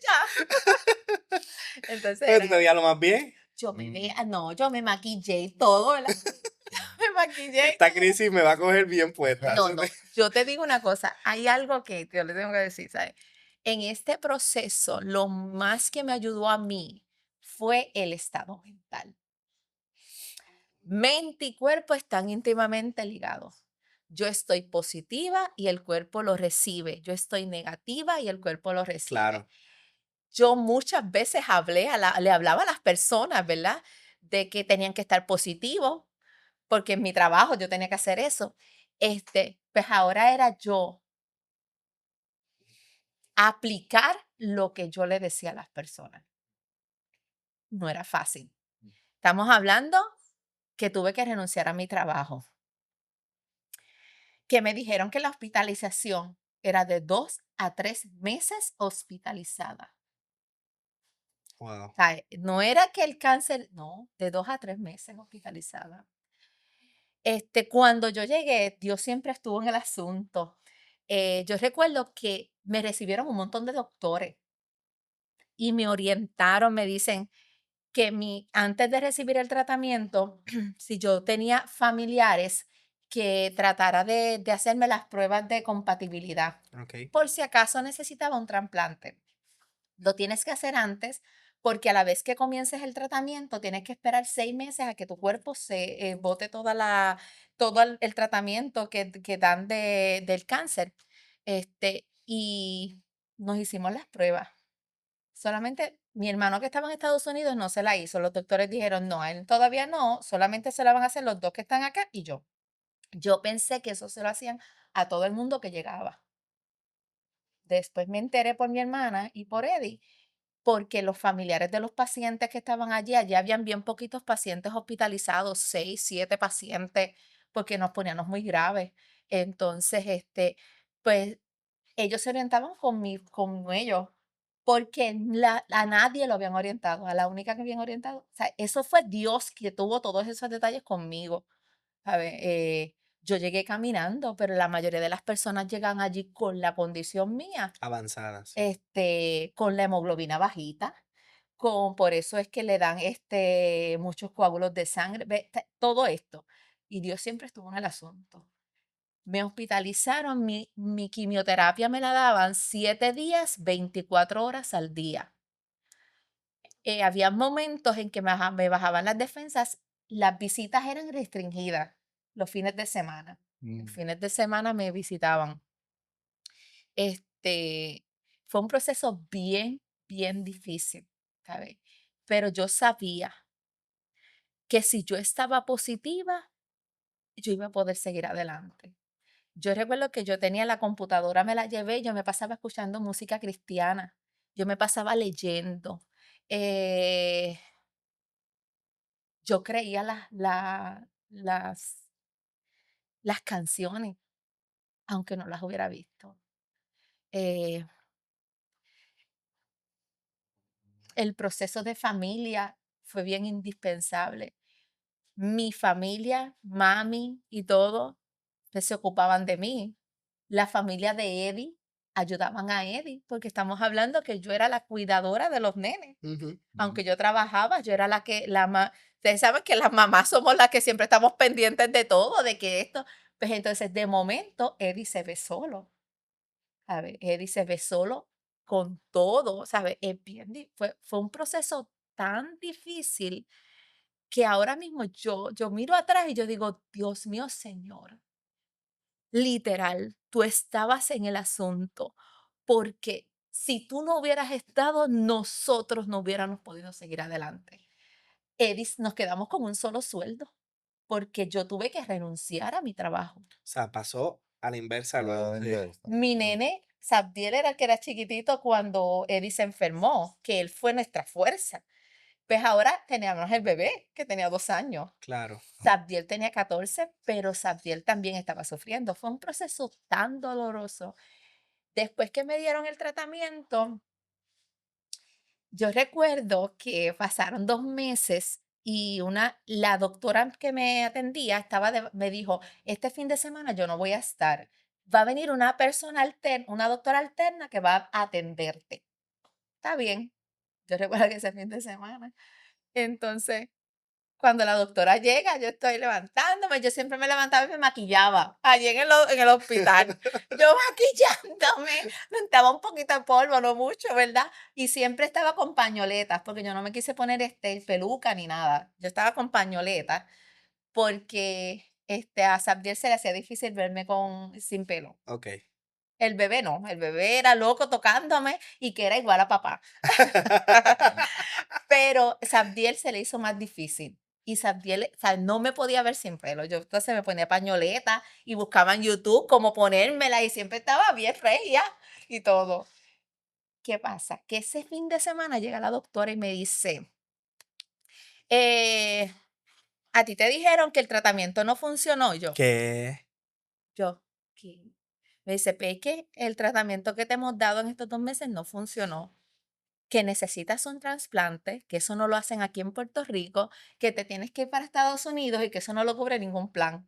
Ya. Entonces Pero tú te era, veías lo más bien. yo me veía, no, yo me maquillé y todo, ¿verdad? Me maquillé y Esta todo. crisis me va a coger bien puesta. No, no, yo te digo una cosa, hay algo que yo le tengo que decir, ¿sabes? En este proceso, lo más que me ayudó a mí fue el estado mental. Mente y cuerpo están íntimamente ligados. Yo estoy positiva y el cuerpo lo recibe. Yo estoy negativa y el cuerpo lo recibe. Claro, Yo muchas veces le hablaba a las personas, ¿verdad? De que tenían que estar positivos, porque en mi trabajo yo tenía que hacer eso. Pues ahora era yo aplicar lo que yo le decía a las personas. No era fácil. Estamos hablando que tuve que renunciar a mi trabajo, que me dijeron que la hospitalización era de 2 a 3 meses hospitalizada. wow. O sea, no era que el cáncer, no, de 2 a 3 meses hospitalizada. Cuando yo llegué, Dios siempre estuvo en el asunto. Yo recuerdo que me recibieron un montón de doctores y me orientaron, me dicen que antes de recibir el tratamiento, si yo tenía familiares, que tratara de hacerme las pruebas de compatibilidad, Ok. por si acaso necesitaba un trasplante. Lo tienes que hacer antes porque a la vez que comiences el tratamiento, tienes que esperar 6 meses a que tu cuerpo se bote todo el tratamiento que dan del cáncer. Y nos hicimos las pruebas. Solamente mi hermano que estaba en Estados Unidos no se la hizo. Los doctores dijeron, no, a él todavía no, solamente se la van a hacer los dos que están acá y yo. Yo pensé que eso se lo hacían a todo el mundo que llegaba. Después me enteré por mi hermana y por Eddie, porque los familiares de los pacientes que estaban allí habían bien poquitos pacientes hospitalizados, 6, 7 pacientes, porque nos poníamos muy graves. Entonces, pues ellos se orientaban con ellos, porque a nadie lo habían orientado, a la única que habían orientado. O sea, eso fue Dios que tuvo todos esos detalles conmigo. ¿Sabes? Yo llegué caminando, pero la mayoría de las personas llegan allí con la condición mía, Avanzadas. con la hemoglobina bajita, por eso es que le dan muchos coágulos de sangre, todo esto. Y Dios siempre estuvo en el asunto. Me hospitalizaron, mi quimioterapia me la daban 7 días, 24 horas al día. Había momentos en que me bajaban las defensas, las visitas eran restringidas los fines de semana. Los Mm. fines de semana me visitaban. Este, Fue un proceso bien, bien difícil, ¿sabes? Pero yo sabía que si yo estaba positiva, yo iba a poder seguir adelante. Yo recuerdo que yo tenía la computadora, me la llevé y yo me pasaba escuchando música cristiana. Yo me pasaba leyendo. eh, yo creía las canciones, aunque no las hubiera visto. Eh, el proceso de familia fue bien indispensable. Mi familia, mami y todo, pues, se ocupaban de mí. La familia de Eddie ayudaban a Eddie, porque estamos hablando que yo era la cuidadora de los nenes. Ujú. Aunque yo trabajaba, yo era ustedes saben que las mamás somos las que siempre estamos pendientes de todo, de que esto, pues entonces de momento Eddie se ve solo, ¿sabes? Eddie se ve solo con todo, ¿sabes? Fue un proceso tan difícil que ahora mismo yo miro atrás y yo digo, Dios mío, Señor, literal, tú estabas en el asunto, porque si tú no hubieras estado, nosotros no hubiéramos podido seguir adelante. Edis, nos quedamos con un solo sueldo, porque yo tuve que renunciar a mi trabajo. O sea, pasó a la inversa luego. La Sí. inversa. Mi nene, Sabdiel era el que era chiquitito cuando Edis se enfermó, que él fue nuestra fuerza. Pues ahora teníamos el bebé, que tenía 2 años. Claro. Sabdiel tenía 14, pero Sabdiel también estaba sufriendo. Fue un proceso tan doloroso. Después que me dieron el tratamiento, yo recuerdo que pasaron 2 meses y la doctora que me atendía me dijo: "Este fin de semana yo no voy a estar. Va a venir una doctora alterna que va a atenderte". Está bien. Yo recuerdo que ese fin de semana. Entonces, cuando la doctora llega, yo estoy levantándome, yo siempre me levantaba y me maquillaba allí en el hospital. Yo maquillándome, me untaba un poquito de polvo, no mucho, ¿verdad? Y siempre estaba con pañoletas, porque yo no me quise poner peluca ni nada. Yo estaba con pañoletas porque a Sabdiel se le hacía difícil verme sin pelo. Ok. El bebé no, el bebé era loco tocándome y que era igual a papá. Pero Sabdiel se le hizo más difícil. Y Sabdiel, o sea, no me podía ver sin pelo. Yo entonces me ponía pañoleta y buscaba en YouTube cómo ponérmela y siempre estaba bien regia y todo. ¿Qué pasa? Que ese fin de semana llega la doctora y me dice, eh, a ti te dijeron que el tratamiento no funcionó. Yo, ¿qué? Me dice, "Pe, que el tratamiento que te hemos dado en estos 2 meses no funcionó, que necesitas un trasplante, que eso no lo hacen aquí en Puerto Rico, que te tienes que ir para Estados Unidos y que eso no lo cubre ningún plan".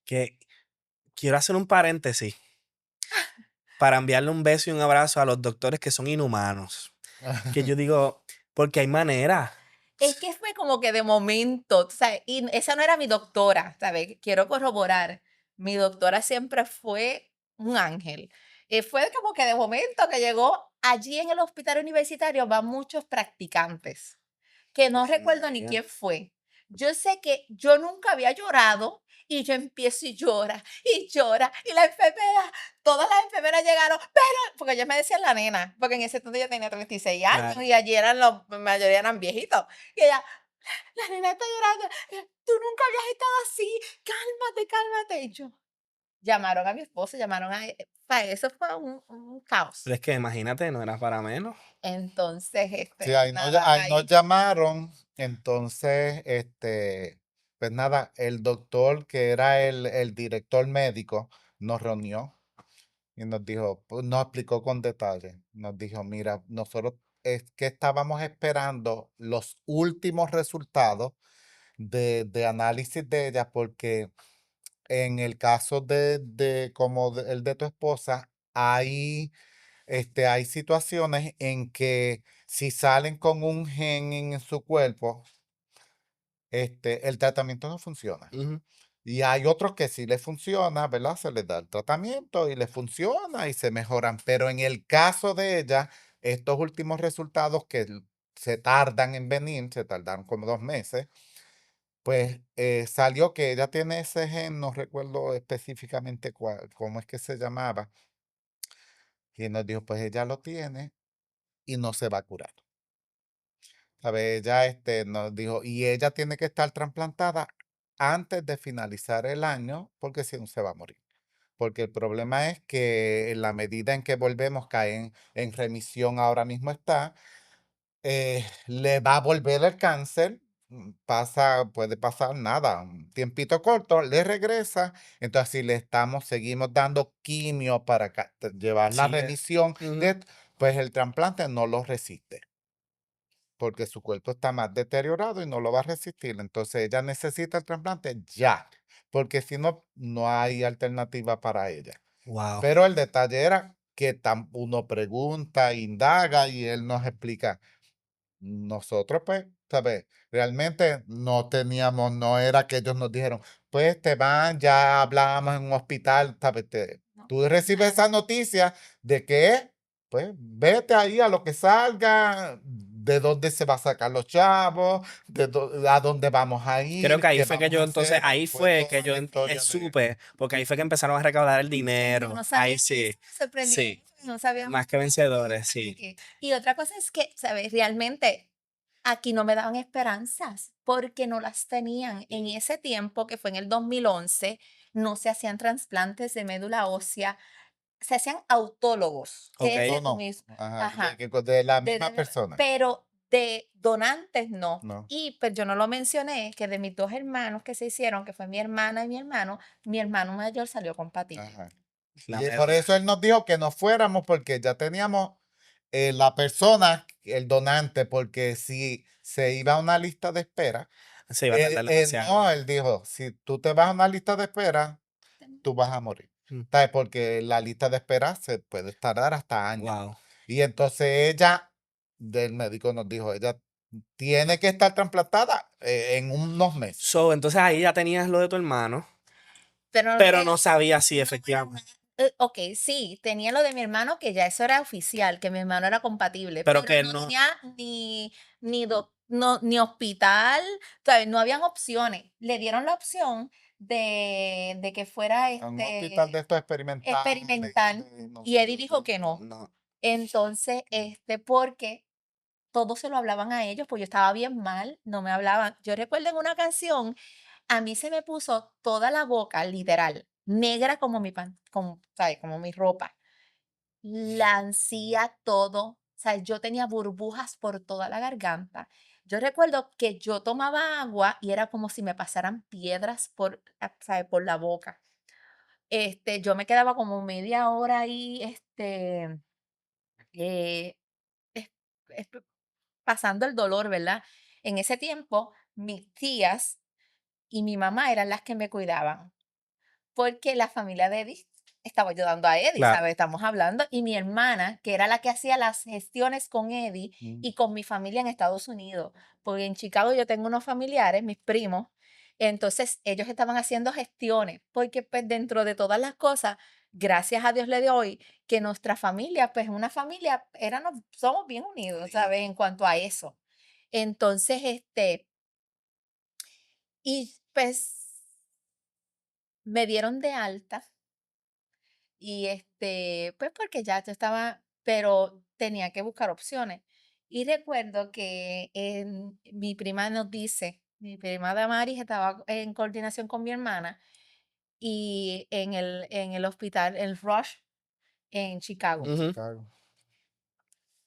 Que quiero hacer un paréntesis para enviarle un beso y un abrazo a los doctores que son inhumanos. Que yo digo, porque hay manera. Es que fue como que de momento, o sea, y esa no era mi doctora, ¿sabes? Quiero corroborar. Mi doctora siempre fue un ángel. Fue como que de momento que llegó allí en el hospital universitario, van muchos practicantes, que no recuerdo ni quién fue. Yo sé que yo nunca había llorado y yo empiezo y llora, y la enfermera, todas las enfermeras llegaron, pero, porque ellos me decían la nena, porque en ese entonces yo tenía 36 años Claro. y allí la mayoría eran viejitos. Y ella, la nena está llorando, tú nunca habías estado así, cálmate, cálmate. Y yo, llamaron a mi esposo, eso fue un caos. Pero es que imagínate, no era para menos. Entonces, Sí, ahí, nada, ahí nos ahí. llamaron, entonces, pues nada, el doctor que era el director médico nos reunió y nos dijo, pues, nos explicó con detalle, nos dijo, mira, nosotros es que estábamos esperando los últimos resultados de análisis de ella, porque en el caso de como el de tu esposa, hay situaciones en que si salen con un gen en su cuerpo, el tratamiento no funciona. Ujú. Y hay otros que sí les funciona, ¿verdad? Se les da el tratamiento y les funciona y se mejoran. Pero en el caso de ella, estos últimos resultados que se tardan en venir, se tardaron como 2 meses, pues salió que ella tiene ese gen, no recuerdo específicamente cómo es que se llamaba, y nos dijo, pues ella lo tiene y no se va a curar. ¿Sabe? Ella nos dijo, y ella tiene que estar trasplantada antes de finalizar el año, porque si no se va a morir. Porque el problema es que en la medida en que volvemos, cae en remisión, ahora mismo está, le va a volver el cáncer, puede pasar nada, un tiempito corto, le regresa, entonces si seguimos dando quimio para llevar la Sigue. remisión, Ujú. pues el trasplante no lo resiste porque su cuerpo está más deteriorado y no lo va a resistir. Entonces ella necesita el trasplante ya, porque si no, no hay alternativa para ella. Wow. Pero el detalle era que uno pregunta, indaga y él nos explica. Nosotros, pues, ¿sabes? Realmente no teníamos, no era que ellos nos dijeron, pues te van, ya hablábamos en un hospital, ¿sabes? No, Tú recibes nada. esa noticia de que, pues, vete ahí a lo que salga, de dónde se va a sacar los chavos, a dónde vamos a Creo que ir, ahí qué fue que vamos yo, a entonces, hacer. ahí Fue fue que toda yo la historia de... supe, porque ahí fue que empezaron a recaudar el Yo dinero. no Ahí sabía sí, eso, me sorprendió sí, mucho, no sabíamos más que vencedores, nada de sí. que y otra cosa es que, ¿sabes? Realmente aquí no me daban esperanzas, porque no las tenían. En ese tiempo, que fue en el 2011, no se hacían trasplantes de médula ósea, se hacían autólogos, Ok. que es de tu Autónomo, mismo ajá, ajá, de la misma de persona. pero de donantes no. No, Y, pues, yo no lo mencioné, que de mis 2 hermanos que se hicieron, que fue mi hermana y mi hermano mayor salió con hepatitis. ajá. La Y por médula. eso él nos dijo que nos fuéramos porque ya teníamos la persona, el donante, porque si se iba a una lista de espera, Se iba a tardar demasiado. no, él dijo, si tú te vas a una lista de espera, tú vas a morir. Mm. ¿Sabes? Porque la lista de espera se puede tardar hasta años. Wow. Y entonces ella, del médico nos dijo, ella tiene que estar trasplantada en unos meses. So, entonces ahí ya tenías lo de tu hermano, Pero pero no sabías si no era efectivamente. ok, sí, tenía lo de mi hermano, que ya eso era oficial, que mi hermano era compatible, Pero pero que no no. tenía ni hospital, ¿sabes? No habían opciones. Le dieron la opción de que fuera A un hospital de estos experimentales. experimental, no y sé, Eddie dijo que no. No. Entonces, porque todos se lo hablaban a ellos, pues yo estaba bien mal, no me hablaban. Yo recuerdo en una canción, a mí se me puso toda la boca, literal, negra como como, ¿sabes? Como mi ropa. La ansía todo, o sea, yo tenía burbujas por toda la garganta. Yo recuerdo que yo tomaba agua y era como si me pasaran piedras ¿sabes? Por la boca. Yo me quedaba como media hora ahí, eh, es- es- pasando el dolor, ¿verdad? En ese tiempo, mis tías y mi mamá eran las que me cuidaban, porque la familia de Eddie estaba ayudando a Eddie, Claro. ¿sabes? Estamos hablando, y mi hermana, que era la que hacía las gestiones con Eddie Mm. y con mi familia en Estados Unidos, porque en Chicago yo tengo unos familiares, mis primos, entonces ellos estaban haciendo gestiones, porque pues dentro de todas las cosas, gracias a Dios le doy que nuestra familia, pues una familia, somos bien unidos, ¿sabes? En cuanto a eso. Entonces, y pues me dieron de alta. Y pues porque ya yo estaba, pero tenía que buscar opciones. Y recuerdo que mi prima nos dice, mi prima Damaris estaba en coordinación con mi hermana y en el hospital, en Rush, en Chicago. Ujú. Chicago.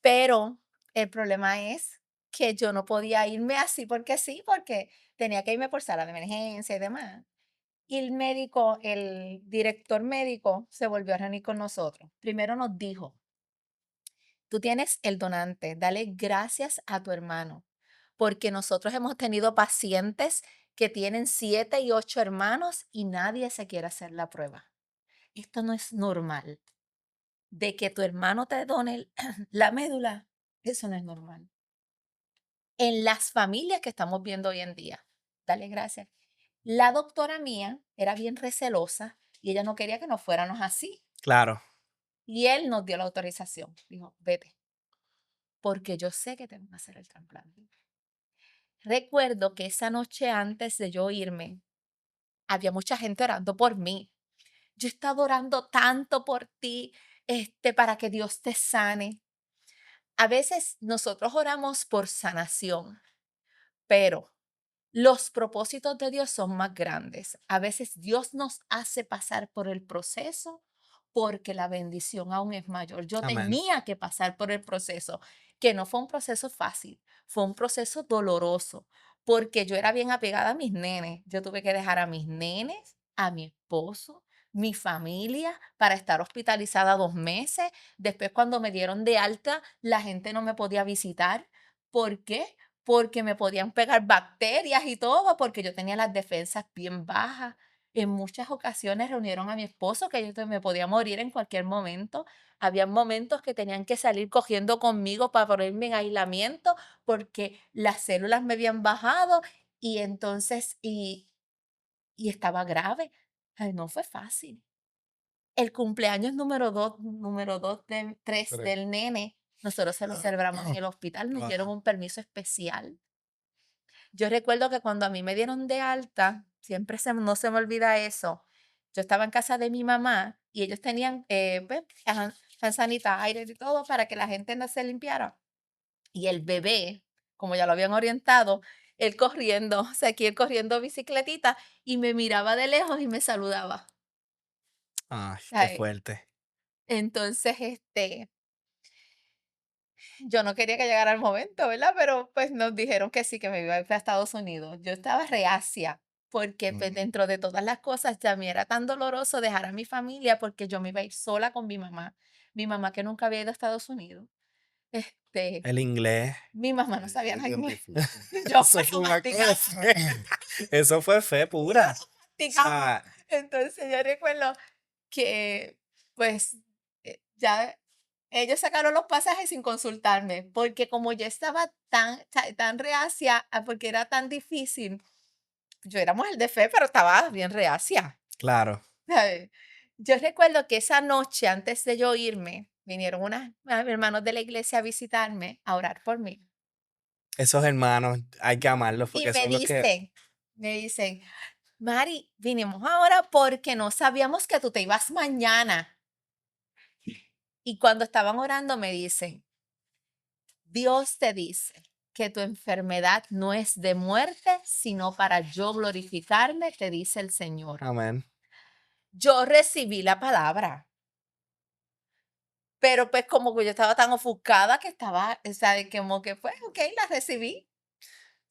Pero el problema es que yo no podía irme así porque sí, porque tenía que irme por sala de emergencia y demás. Y el director médico se volvió a reunir con nosotros. Primero nos dijo, tú tienes el donante, dale gracias a tu hermano, porque nosotros hemos tenido pacientes que tienen 7 y 8 hermanos y nadie se quiere hacer la prueba. Esto no es normal. De que tu hermano te done la médula, eso no es normal. En las familias que estamos viendo hoy en día, dale gracias. La doctora mía era bien recelosa y ella no quería que nos fuéramos así. Claro. Y él nos dio la autorización. Dijo, vete, porque yo sé que te van a hacer el trasplante. Recuerdo que esa noche antes de yo irme, había mucha gente orando por mí. Yo he estado orando tanto por ti, para que Dios te sane. A veces nosotros oramos por sanación, pero los propósitos de Dios son más grandes. A veces Dios nos hace pasar por el proceso porque la bendición aún es mayor. Yo Amén. tenía que pasar por el proceso, que no fue un proceso fácil, fue un proceso doloroso, porque yo era bien apegada a mis nenes. Yo tuve que dejar a mis nenes, a mi esposo, mi familia para estar hospitalizada 2 meses. Después, cuando me dieron de alta, la gente no me podía visitar. ¿Por qué? Porque me podían pegar bacterias y todo, porque yo tenía las defensas bien bajas. En muchas ocasiones reunieron a mi esposo, que yo me podía morir en cualquier momento. Había momentos que tenían que salir cogiendo conmigo para ponerme en aislamiento porque las células me habían bajado y entonces, y estaba grave. Ay, no fue fácil. El cumpleaños número 2 de 3 Tres. del nene, nosotros se lo celebramos en el hospital, nos dieron Wow. un permiso especial. Yo recuerdo que cuando a mí me dieron de alta, no se me olvida eso. Yo estaba en casa de mi mamá y ellos tenían pues, hand sanitizer y todo para que la gente no se limpiara. Y el bebé, como ya lo habían orientado, él corriendo, o sea, aquí él corriendo bicicletita y me miraba de lejos y me saludaba. Ay, qué ¿Sabes? fuerte. Entonces, yo no quería que llegara el momento, ¿verdad? Pero pues nos dijeron que sí, que me iba a ir a Estados Unidos. Yo estaba reacia. porque pues, Ujú. dentro de todas las cosas, ya me era tan doloroso dejar a mi familia porque yo me iba a ir sola con mi mamá que nunca había ido a Estados Unidos. Este, El inglés. mi mamá no Es sabía nada de bien inglés. difícil. Yo Eso pues fue lo una practicaba, cosa. Eso fue fe pura. practicaba. Ah, Entonces yo recuerdo que pues ya ellos sacaron los pasajes sin consultarme, porque como yo estaba tan reacia, porque era tan difícil, yo era mujer de fe, pero estaba bien reacia. claro. ¿Sabes? Yo recuerdo que esa noche, antes de yo irme, vinieron unos hermanos de la iglesia a visitarme, a orar por mí. Esos hermanos hay que amarlos Y porque son los que. me dicen, Mari, vinimos ahora porque no sabíamos que tú te ibas mañana. Y cuando estaban orando me dicen, Dios te dice que tu enfermedad no es de muerte, sino para yo glorificarme, te dice el Señor. Amén. Yo recibí la palabra. Pero pues como que yo estaba tan ofuscada que estaba, o sea, de que como que pues, ok, la recibí.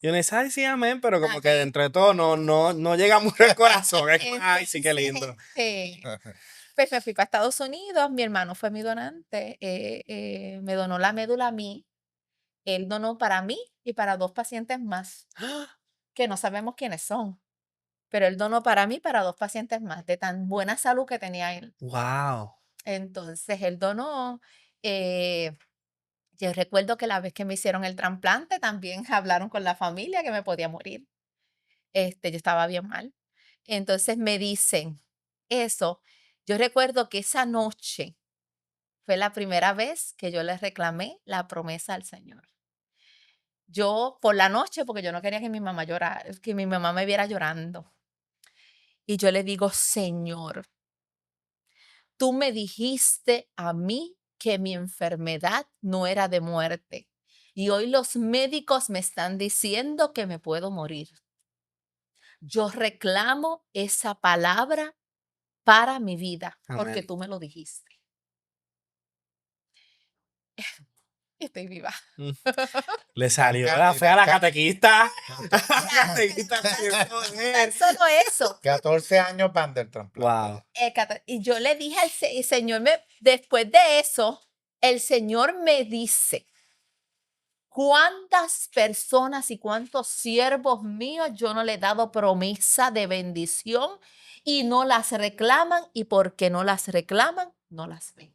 Y uno dice, ay, sí, amén, pero como que Amén. dentro de todo no llega mucho al corazón. Es como, ay, sí, qué lindo. Entonces, pues me fui para Estados Unidos, mi hermano fue mi donante, me donó la médula a mí, él donó para mí y para 2 pacientes más, que no sabemos quiénes son, pero él donó para mí y para 2 pacientes más, de tan buena salud que tenía él. Wow. Entonces, él donó, eh, yo recuerdo que la vez que me hicieron el trasplante también hablaron con la familia que me podía morir. Yo estaba bien mal. Entonces me dicen eso. Yo recuerdo que esa noche fue la primera vez que yo le reclamé la promesa al Señor. Yo por la noche, porque yo no quería que mi mamá llorara, que mi mamá me viera llorando. Y yo le digo, Señor, tú me dijiste a mí que mi enfermedad no era de muerte. Y hoy los médicos me están diciendo que me puedo morir. Yo reclamo esa palabra para mi vida, porque Amén. tú me lo dijiste. Y estoy viva. Mm. Le salió ca- la fe a la ca- catequista. La Mira, catequista salió tan joder. solo eso. 14 años van del trasplante. Wow. Y yo le dije al Señor, después de eso, el Señor me dice, ¿cuántas personas y cuántos siervos míos yo no le he dado promesa de bendición y no las reclaman? Y porque no las reclaman, no las ven.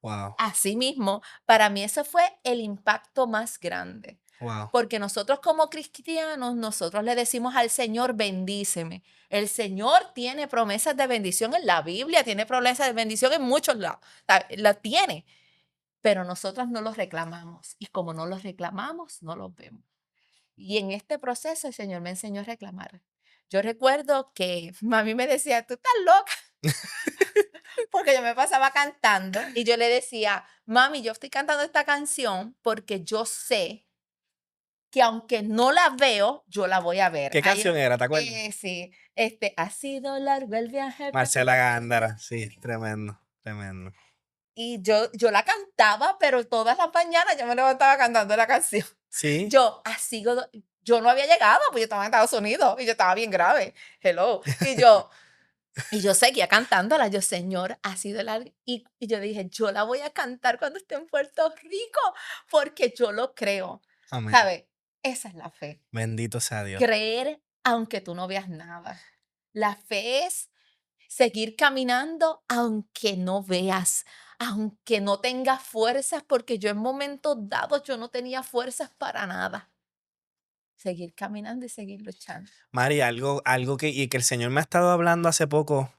Wow. Asimismo, para mí ese fue el impacto más grande. Wow. Porque nosotros como cristianos, nosotros le decimos al Señor, bendíceme. El Señor tiene promesas de bendición en la Biblia, tiene promesas de bendición en muchos lados. La tiene, pero nosotros no los reclamamos. Y como no los reclamamos, no los vemos. Y en este proceso el Señor me enseñó a reclamar. Yo recuerdo que mami me decía, tú estás loca, porque yo me pasaba cantando y yo le decía, mami, yo estoy cantando esta canción porque yo sé que aunque no la veo, yo la voy a ver. ¿Qué canción era? ¿Te acuerdas? Sí, ha sido largo el viaje. Marcela Gándara. Sí, tremendo. Tremendo. Y yo la cantaba, pero todas las mañanas yo me levantaba cantando la canción. Sí. Yo no había llegado, pues yo estaba en Estados Unidos y yo estaba bien grave. Hello. Y yo seguía cantándola. Yo, Señor, ha sido largo. Y yo dije, yo la voy a cantar cuando esté en Puerto Rico, porque yo lo creo. Amén. ¿Sabes? Esa es la fe. Bendito sea Dios. Creer aunque tú no veas nada. La fe es seguir caminando aunque no veas, aunque no tengas fuerzas, porque yo en momentos dados yo no tenía fuerzas para nada. Seguir caminando y seguir luchando. Mari, algo que el Señor me ha estado hablando hace poco,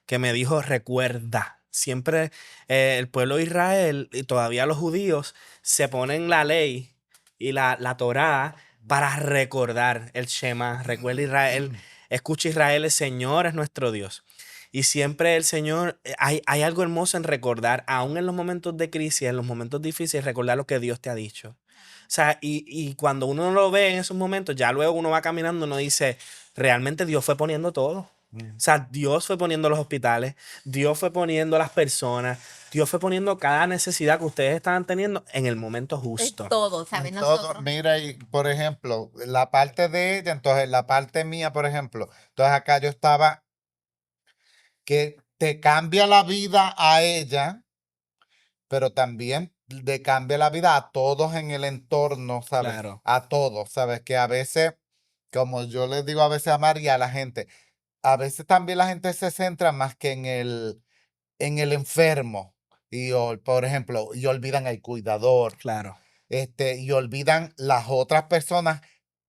que me dijo, recuerda. Siempre el pueblo de Israel y todavía los judíos se ponen la ley y la Torá para recordar el Shema. Recuerda Israel, escucha Israel, el Señor es nuestro Dios. Y siempre el Señor, hay algo hermoso en recordar, aún en los momentos de crisis, en los momentos difíciles, recordar lo que Dios te ha dicho. O sea, y cuando uno lo ve en esos momentos, ya luego uno va caminando y uno dice, realmente Dios fue poniendo todo. Mm. O sea, Dios fue poniendo los hospitales, Dios fue poniendo las personas, Dios fue poniendo cada necesidad que ustedes estaban teniendo en el momento Es justo. todo, ¿sabes? En todo, Nosotros. mira, y por ejemplo, la parte de ella, entonces la parte mía, por ejemplo, entonces acá yo estaba, que te cambia la vida a ella, pero también le cambia la vida a todos en el entorno, ¿sabes? Claro. A todos, ¿sabes? Que a veces, como yo les digo a veces a María, a la gente, a veces también la gente se centra más que en el enfermo. Por ejemplo, y olvidan el cuidador, Claro. y olvidan las otras personas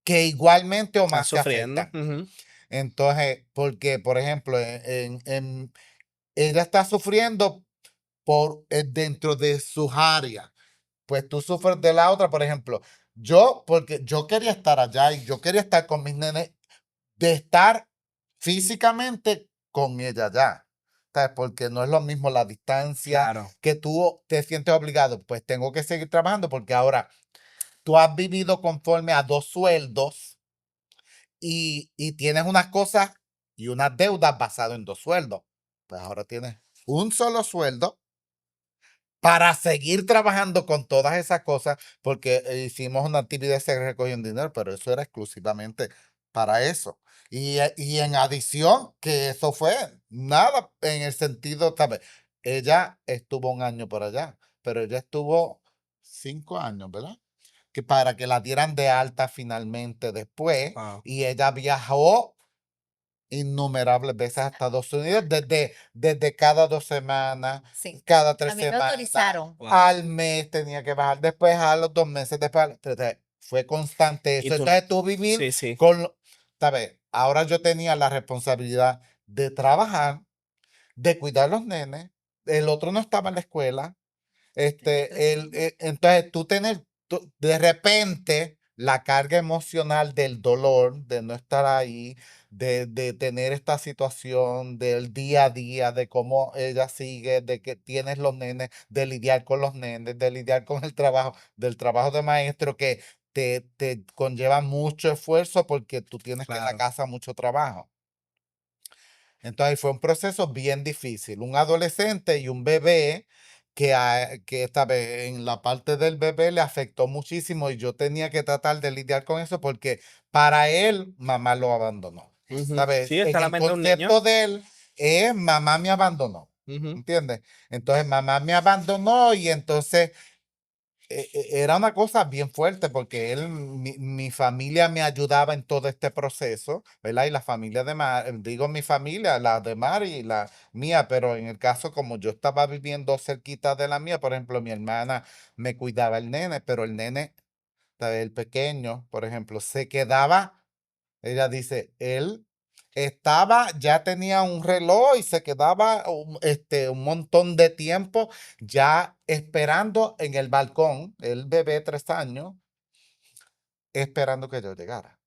que igualmente o Están más te sufriendo. afectan. Ujú. Entonces, porque, por ejemplo, ella está sufriendo dentro de sus áreas. Pues tú sufres de la otra, por ejemplo. Yo, porque yo quería estar allá y yo quería estar con mis nenes, de estar físicamente con ella allá. ¿Sabes? Porque no es lo mismo la distancia Claro. que tú te sientes obligado. Pues tengo que seguir trabajando porque ahora tú has vivido conforme a 2 sueldos y tienes unas cosas y unas deudas basadas en 2 sueldos. Pues ahora tienes un solo sueldo para seguir trabajando con todas esas cosas, porque hicimos una actividad que se recogió en dinero, pero eso era exclusivamente para eso. Y en adición, que eso fue nada en el sentido, ¿sabes? Ella estuvo un año por allá, pero ella estuvo 5 años, ¿verdad? Que para que la dieran de alta finalmente después, Wow. y ella viajó innumerables veces a Estados Unidos, desde cada 2 semanas, Sí. cada A tres mí me semanas, autorizaron. Wow. al mes tenía que bajar, después a los 2 meses, después entonces, fue constante Y eso. tú, Entonces tú vivir sí, sí. ¿sabes? Ahora yo tenía la responsabilidad de trabajar, de cuidar a los nenes, el otro no estaba en la escuela, entonces tú tener de repente la carga emocional del dolor, de no estar ahí, de tener esta situación del día a día, de cómo ella sigue, de que tienes los nenes, de lidiar con los nenes, de lidiar con el trabajo, del trabajo de maestro que te conlleva mucho esfuerzo porque tú tienes que en la Claro. casa mucho trabajo. Entonces fue un proceso bien difícil. Un adolescente y un bebé que esta vez en la parte del bebé le afectó muchísimo y yo tenía que tratar de lidiar con eso porque para él mamá lo abandonó. Ujú. ¿Sabes? Sí, está En la el mente de un niño. concepto de él es mamá me abandonó. Ujú. ¿Entiendes? Entonces mamá me abandonó y entonces era una cosa bien fuerte porque mi familia me ayudaba en todo este proceso, ¿verdad? Y la familia de digo mi familia, la de Mari y la mía, pero en el caso como yo estaba viviendo cerquita de la mía, por ejemplo, mi hermana me cuidaba el nene, pero el nene, ¿sabes? El pequeño, por ejemplo, se quedaba, ella dice, él ya tenía un reloj y se quedaba un montón de tiempo ya esperando en el balcón, el bebé 3 años, esperando que yo llegara.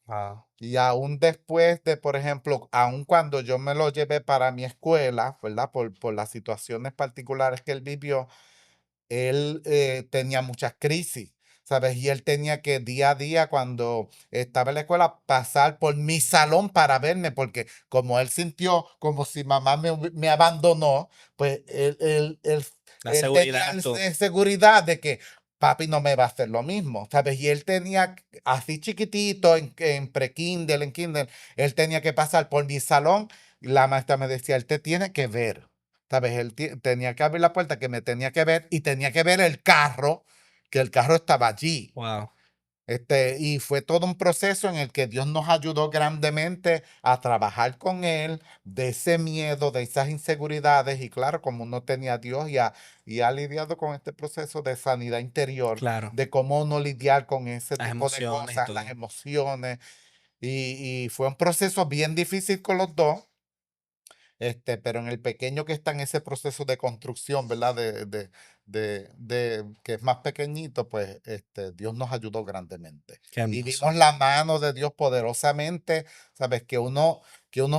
Wow. Y aún después de, por ejemplo, aún cuando yo me lo llevé para mi escuela, ¿verdad? Por las situaciones particulares que él vivió, él tenía muchas crisis, ¿sabes? Y él tenía que día a día, cuando estaba en la escuela, pasar por mi salón para verme, porque como él sintió como si mamá me abandonó, pues La él seguridad tenía eras tú. seguridad de que papi no me va a hacer lo mismo, ¿sabes? Y él tenía, así chiquitito, en pre-Kindle, en Kindle, él tenía que pasar por mi salón. Y la maestra me decía, él te tiene que ver. ¿Sabes? Él tenía que abrir la puerta, que me tenía que ver y tenía que ver el carro, que el carro estaba allí. Wow. Y fue todo un proceso en el que Dios nos ayudó grandemente a trabajar con él, de ese miedo, de esas inseguridades. Y claro, como uno tenía a Dios y ha lidiado con este proceso de sanidad interior, Claro. de cómo no lidiar con ese Las tipo de emociones y cosas, las todo. emociones. Y fue un proceso bien difícil con los dos. Pero en el pequeño que está en ese proceso de construcción, ¿verdad? Que es más pequeñito, pues Dios nos ayudó grandemente. Qué Y hermoso. vimos la mano de Dios poderosamente, ¿sabes? Que uno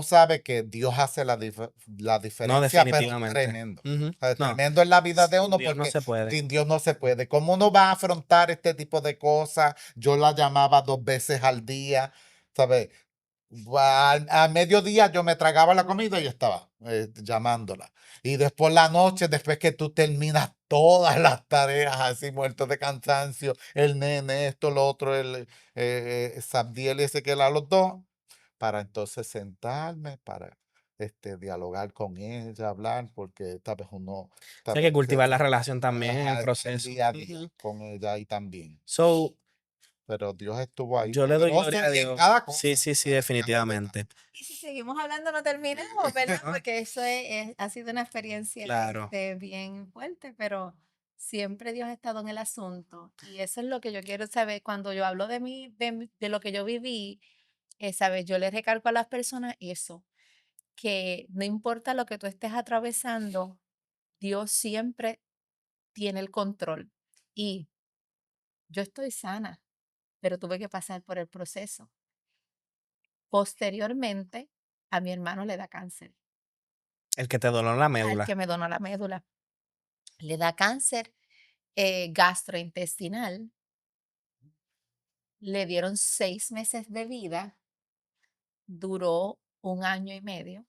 sabe que Dios hace la No, diferencia, pero definitivamente. tremendo. Ujú. ¿Sabes? No, Tremendo en la vida de sin uno Dios no porque se puede. sin Dios no se puede. ¿Cómo uno va a afrontar este tipo de cosas? Yo la llamaba 2 veces al día, ¿sabes? A mediodía yo me tragaba la comida y estaba llamándola. Y después la noche, después que tú terminas todas las tareas así, muerto de cansancio, el nene, esto, lo otro, Sabdiel y Ezequiel a los dos, para entonces sentarme, para dialogar con ella, hablar, porque tal vez uno O sea, hay que cultivar la se relación también en el trabaja el proceso. día a día Ujú. con ella ahí también. So, Pero Dios estuvo ahí yo le doy gloria poderoso a en Dios. cada Sí, cosa, sí, sí, en cada etapa. definitivamente. Y si seguimos hablando no terminamos, ¿verdad? Ah, Porque eso ha sido una experiencia claro. bien fuerte, pero siempre Dios ha estado en el asunto. Y eso es lo que yo quiero saber. Cuando yo hablo de lo que yo viví, ¿sabes? Yo le recalco a las personas eso, que no importa lo que tú estés atravesando, Dios siempre tiene el control. Y yo estoy sana, pero tuve que pasar por el proceso. Posteriormente, a mi hermano le da cáncer, El que te donó la al médula. que me donó la médula. Le da cáncer gastrointestinal, le dieron 6 meses de vida, duró 1 año y medio,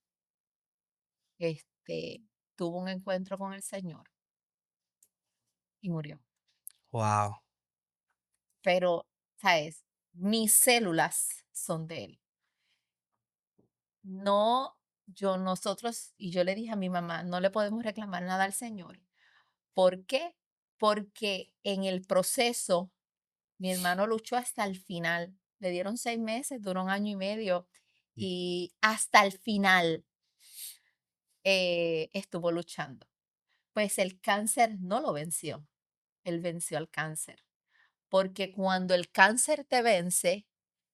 este, tuvo un encuentro con el Señor y murió. Wow. Pero, ¿sabes? Mis células son de él. No, y yo le dije a mi mamá, no le podemos reclamar nada al Señor. ¿Por qué? Porque en el proceso mi hermano luchó hasta el final. Le dieron 6 meses, duró 1 año y medio y hasta el final estuvo luchando. Pues el cáncer no lo venció, él venció al cáncer. Porque cuando el cáncer te vence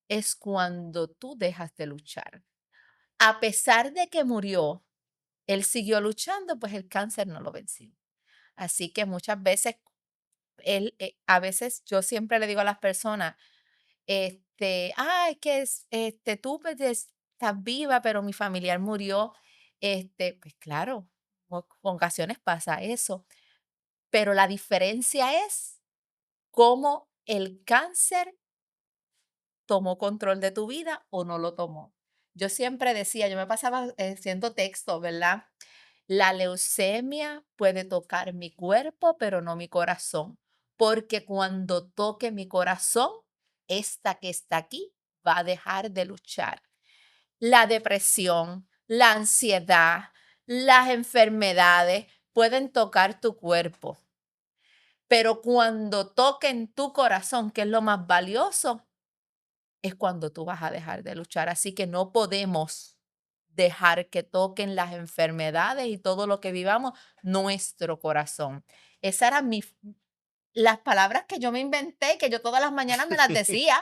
es cuando tú dejas de luchar. A pesar de que murió, él siguió luchando, pues el cáncer no lo venció. Así que muchas veces, a veces yo siempre le digo a las personas, es que tú pues, estás viva, pero mi familiar murió. Pues claro, con ocasiones pasa eso, pero la diferencia es cómo el cáncer tomó control de tu vida o no lo tomó. Yo siempre decía, yo me pasaba haciendo texto, ¿verdad? La leucemia puede tocar mi cuerpo, pero no mi corazón, porque cuando toque mi corazón, esta que está aquí va a dejar de luchar. La depresión, la ansiedad, las enfermedades pueden tocar tu cuerpo, pero cuando toquen tu corazón, que es lo más valioso, es cuando tú vas a dejar de luchar. Así que no podemos dejar que toquen las enfermedades y todo lo que vivamos nuestro corazón. Esas eran las palabras que yo me inventé, que yo todas las mañanas me las decía,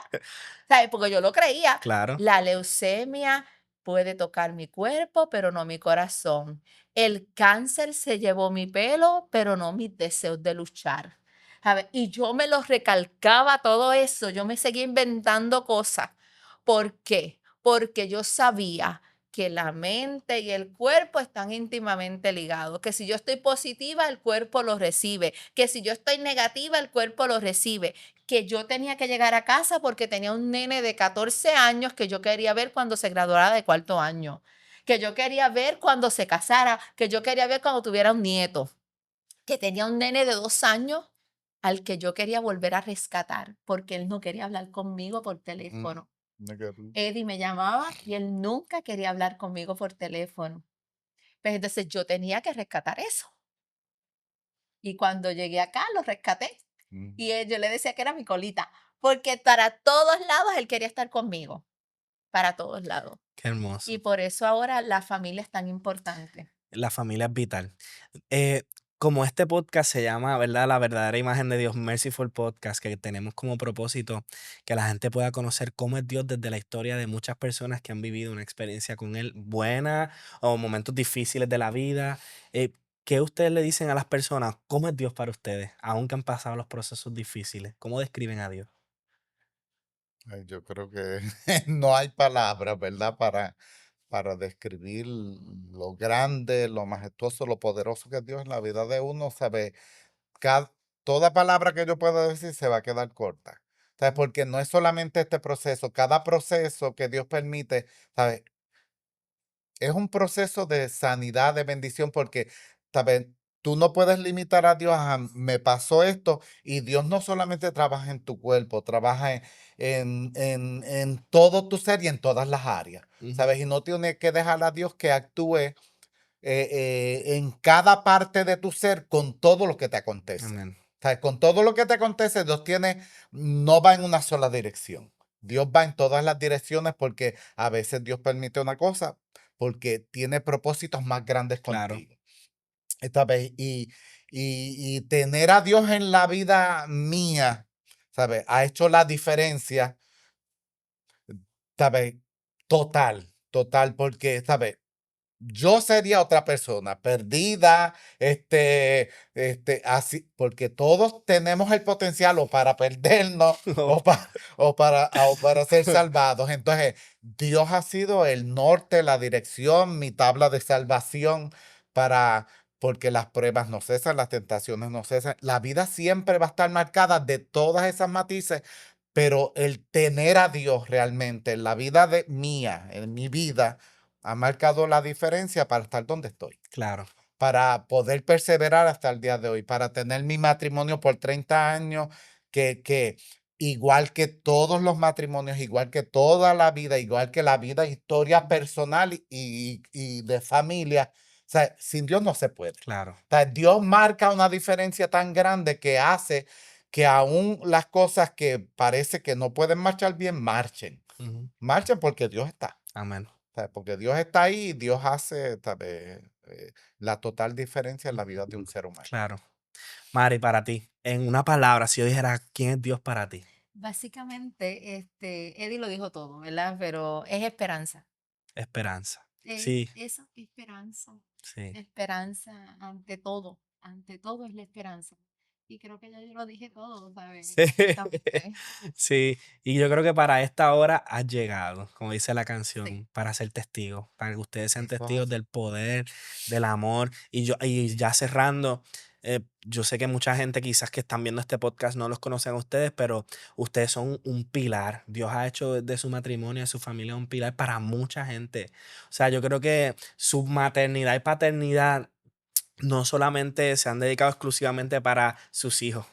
¿sabes? Porque yo lo creía. Claro. La leucemia puede tocar mi cuerpo, pero no mi corazón. El cáncer se llevó mi pelo, pero no mis deseos de luchar. ¿Sabes? Y yo me lo recalcaba todo eso, yo me seguía inventando cosas. ¿Por qué? Porque yo sabía que la mente y el cuerpo están íntimamente ligados, que si yo estoy positiva, el cuerpo lo recibe, que si yo estoy negativa, el cuerpo lo recibe, que yo tenía que llegar a casa porque tenía un nene de 14 años que yo quería ver cuando se graduara de cuarto año, que yo quería ver cuando se casara, que yo quería ver cuando tuviera un nieto, que tenía un nene de 2 años al que yo quería volver a rescatar porque él no quería hablar conmigo por Mm, teléfono. negativo. Eddie me llamaba y él nunca quería hablar conmigo por teléfono. Pues entonces yo tenía que rescatar eso. Y cuando llegué acá, lo rescaté. Mm. Y yo le decía que era mi colita, porque para todos lados él quería estar conmigo, para todos lados. Qué hermoso. Y por eso ahora la familia es tan importante. La familia es vital. Eh, Como este podcast se llama, ¿verdad? La verdadera imagen de Dios, Merciful Podcast, que tenemos como propósito que la gente pueda conocer cómo es Dios desde la historia de muchas personas que han vivido una experiencia con Él, buena o momentos difíciles de la vida. ¿Qué ustedes le dicen a las personas? ¿Cómo es Dios para ustedes? Aunque han pasado los procesos difíciles. ¿Cómo describen a Dios? Ay, yo creo que no hay palabras, ¿verdad? Para describir lo grande, lo majestuoso, lo poderoso que es Dios en la vida de uno, ¿sabe? Toda palabra que yo pueda decir se va a quedar corta. ¿Sabes? Porque no es solamente este proceso, cada proceso que Dios permite, ¿sabes? Es un proceso de sanidad, de bendición, porque, ¿sabes? Tú no puedes limitar a Dios a me pasó esto, y Dios no solamente trabaja en tu cuerpo, trabaja en todo tu ser y en todas las áreas, Ujú. ¿sabes? Y no tienes que dejar a Dios que actúe en cada parte de tu ser con todo lo que te acontece. Amén. ¿Sabes? Con todo lo que te acontece, no va en una sola dirección. Dios va en todas las direcciones porque a veces Dios permite una cosa porque tiene propósitos más grandes Claro. contigo. Esta vez, y tener a Dios en la vida mía, ¿sabes? Ha hecho la diferencia, ¿sabes? Total, porque, ¿sabes? Yo sería otra persona, perdida, así, porque todos tenemos el potencial o para perdernos o para ser salvados. Entonces, Dios ha sido el norte, la dirección, mi tabla de salvación para, porque las pruebas no cesan, las tentaciones no cesan. La vida siempre va a estar marcada de todas esas matices, pero el tener a Dios realmente en la vida mía, en mi vida, ha marcado la diferencia para estar donde estoy, Claro. para poder perseverar hasta el día de hoy, para tener mi matrimonio por 30 años, que igual que todos los matrimonios, igual que toda la vida, igual que la vida, historia personal y de familia, o sea, sin Dios no se puede. Claro. O sea, Dios marca una diferencia tan grande que hace que aún las cosas que parece que no pueden marchar bien, marchen. Ujú. Marchen porque Dios está. Amén. ¿Sabes? Porque Dios está ahí y Dios hace, ¿sabes? La total diferencia en la vida de un ser humano. Claro. Mari, para ti, en una palabra, si yo dijera, ¿quién es Dios para ti? Básicamente, Eddie lo dijo todo, ¿verdad? Pero es esperanza. Esperanza. Sí, Eso, esperanza. sí. Esperanza ante todo es la esperanza. Y creo que ya yo lo dije todo, ¿sabes? Sí. Completamente. Sí, y yo creo que para esta hora has llegado, como dice la Sí, canción, para ser testigo, para que ustedes sean Eso es testigos así. del poder, del amor. Y ya cerrando, yo sé que mucha gente quizás que están viendo este podcast no los conocen a ustedes, pero ustedes son un pilar. Dios ha hecho de su matrimonio, de su familia, un pilar para mucha gente. O sea, yo creo que su maternidad y paternidad no solamente se han dedicado exclusivamente para sus hijos,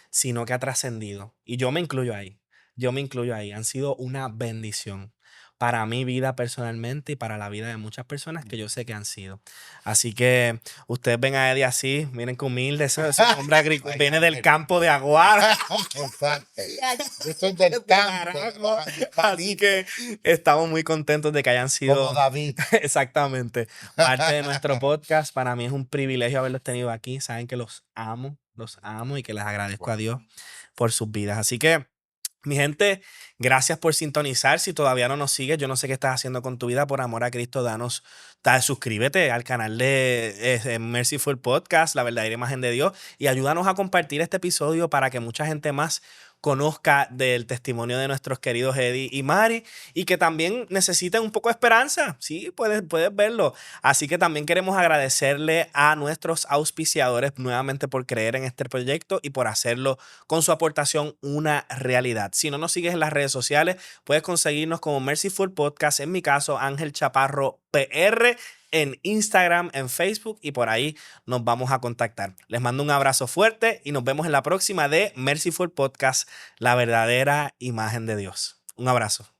sino que ha trascendido. Y yo me incluyo ahí. Yo me incluyo ahí. Han sido una bendición para mi vida personalmente y para la vida de muchas personas que yo sé que han sido. Así que ustedes ven a Eddie así, miren qué humilde, ese hombre viene del campo de Aguara. Exacto. Ya, Yo soy del campo, Carajo. Así Juanito, que estamos muy contentos de que hayan sido como David. exactamente parte de nuestro podcast. Para mí es un privilegio haberlos tenido aquí. Saben que los amo y que les agradezco a Dios por sus vidas. Así que, mi gente, gracias por sintonizar. Si todavía no nos sigues, yo no sé qué estás haciendo con tu vida. Por amor a Cristo, suscríbete al canal de Merciful Podcast, la verdadera imagen de Dios, y ayúdanos a compartir este episodio para que mucha gente más conozca del testimonio de nuestros queridos Eddie y Mari y que también necesiten un poco de esperanza. Sí, puedes verlo. Así que también queremos agradecerle a nuestros auspiciadores nuevamente por creer en este proyecto y por hacerlo con su aportación una realidad. Si no nos sigues en las redes sociales, puedes conseguirnos como Merciful Podcast, en mi caso Ángel Chaparro PR, en Instagram, en Facebook, y por ahí nos vamos a contactar. Les mando un abrazo fuerte y nos vemos en la próxima de Merciful Podcast, la verdadera imagen de Dios. Un abrazo.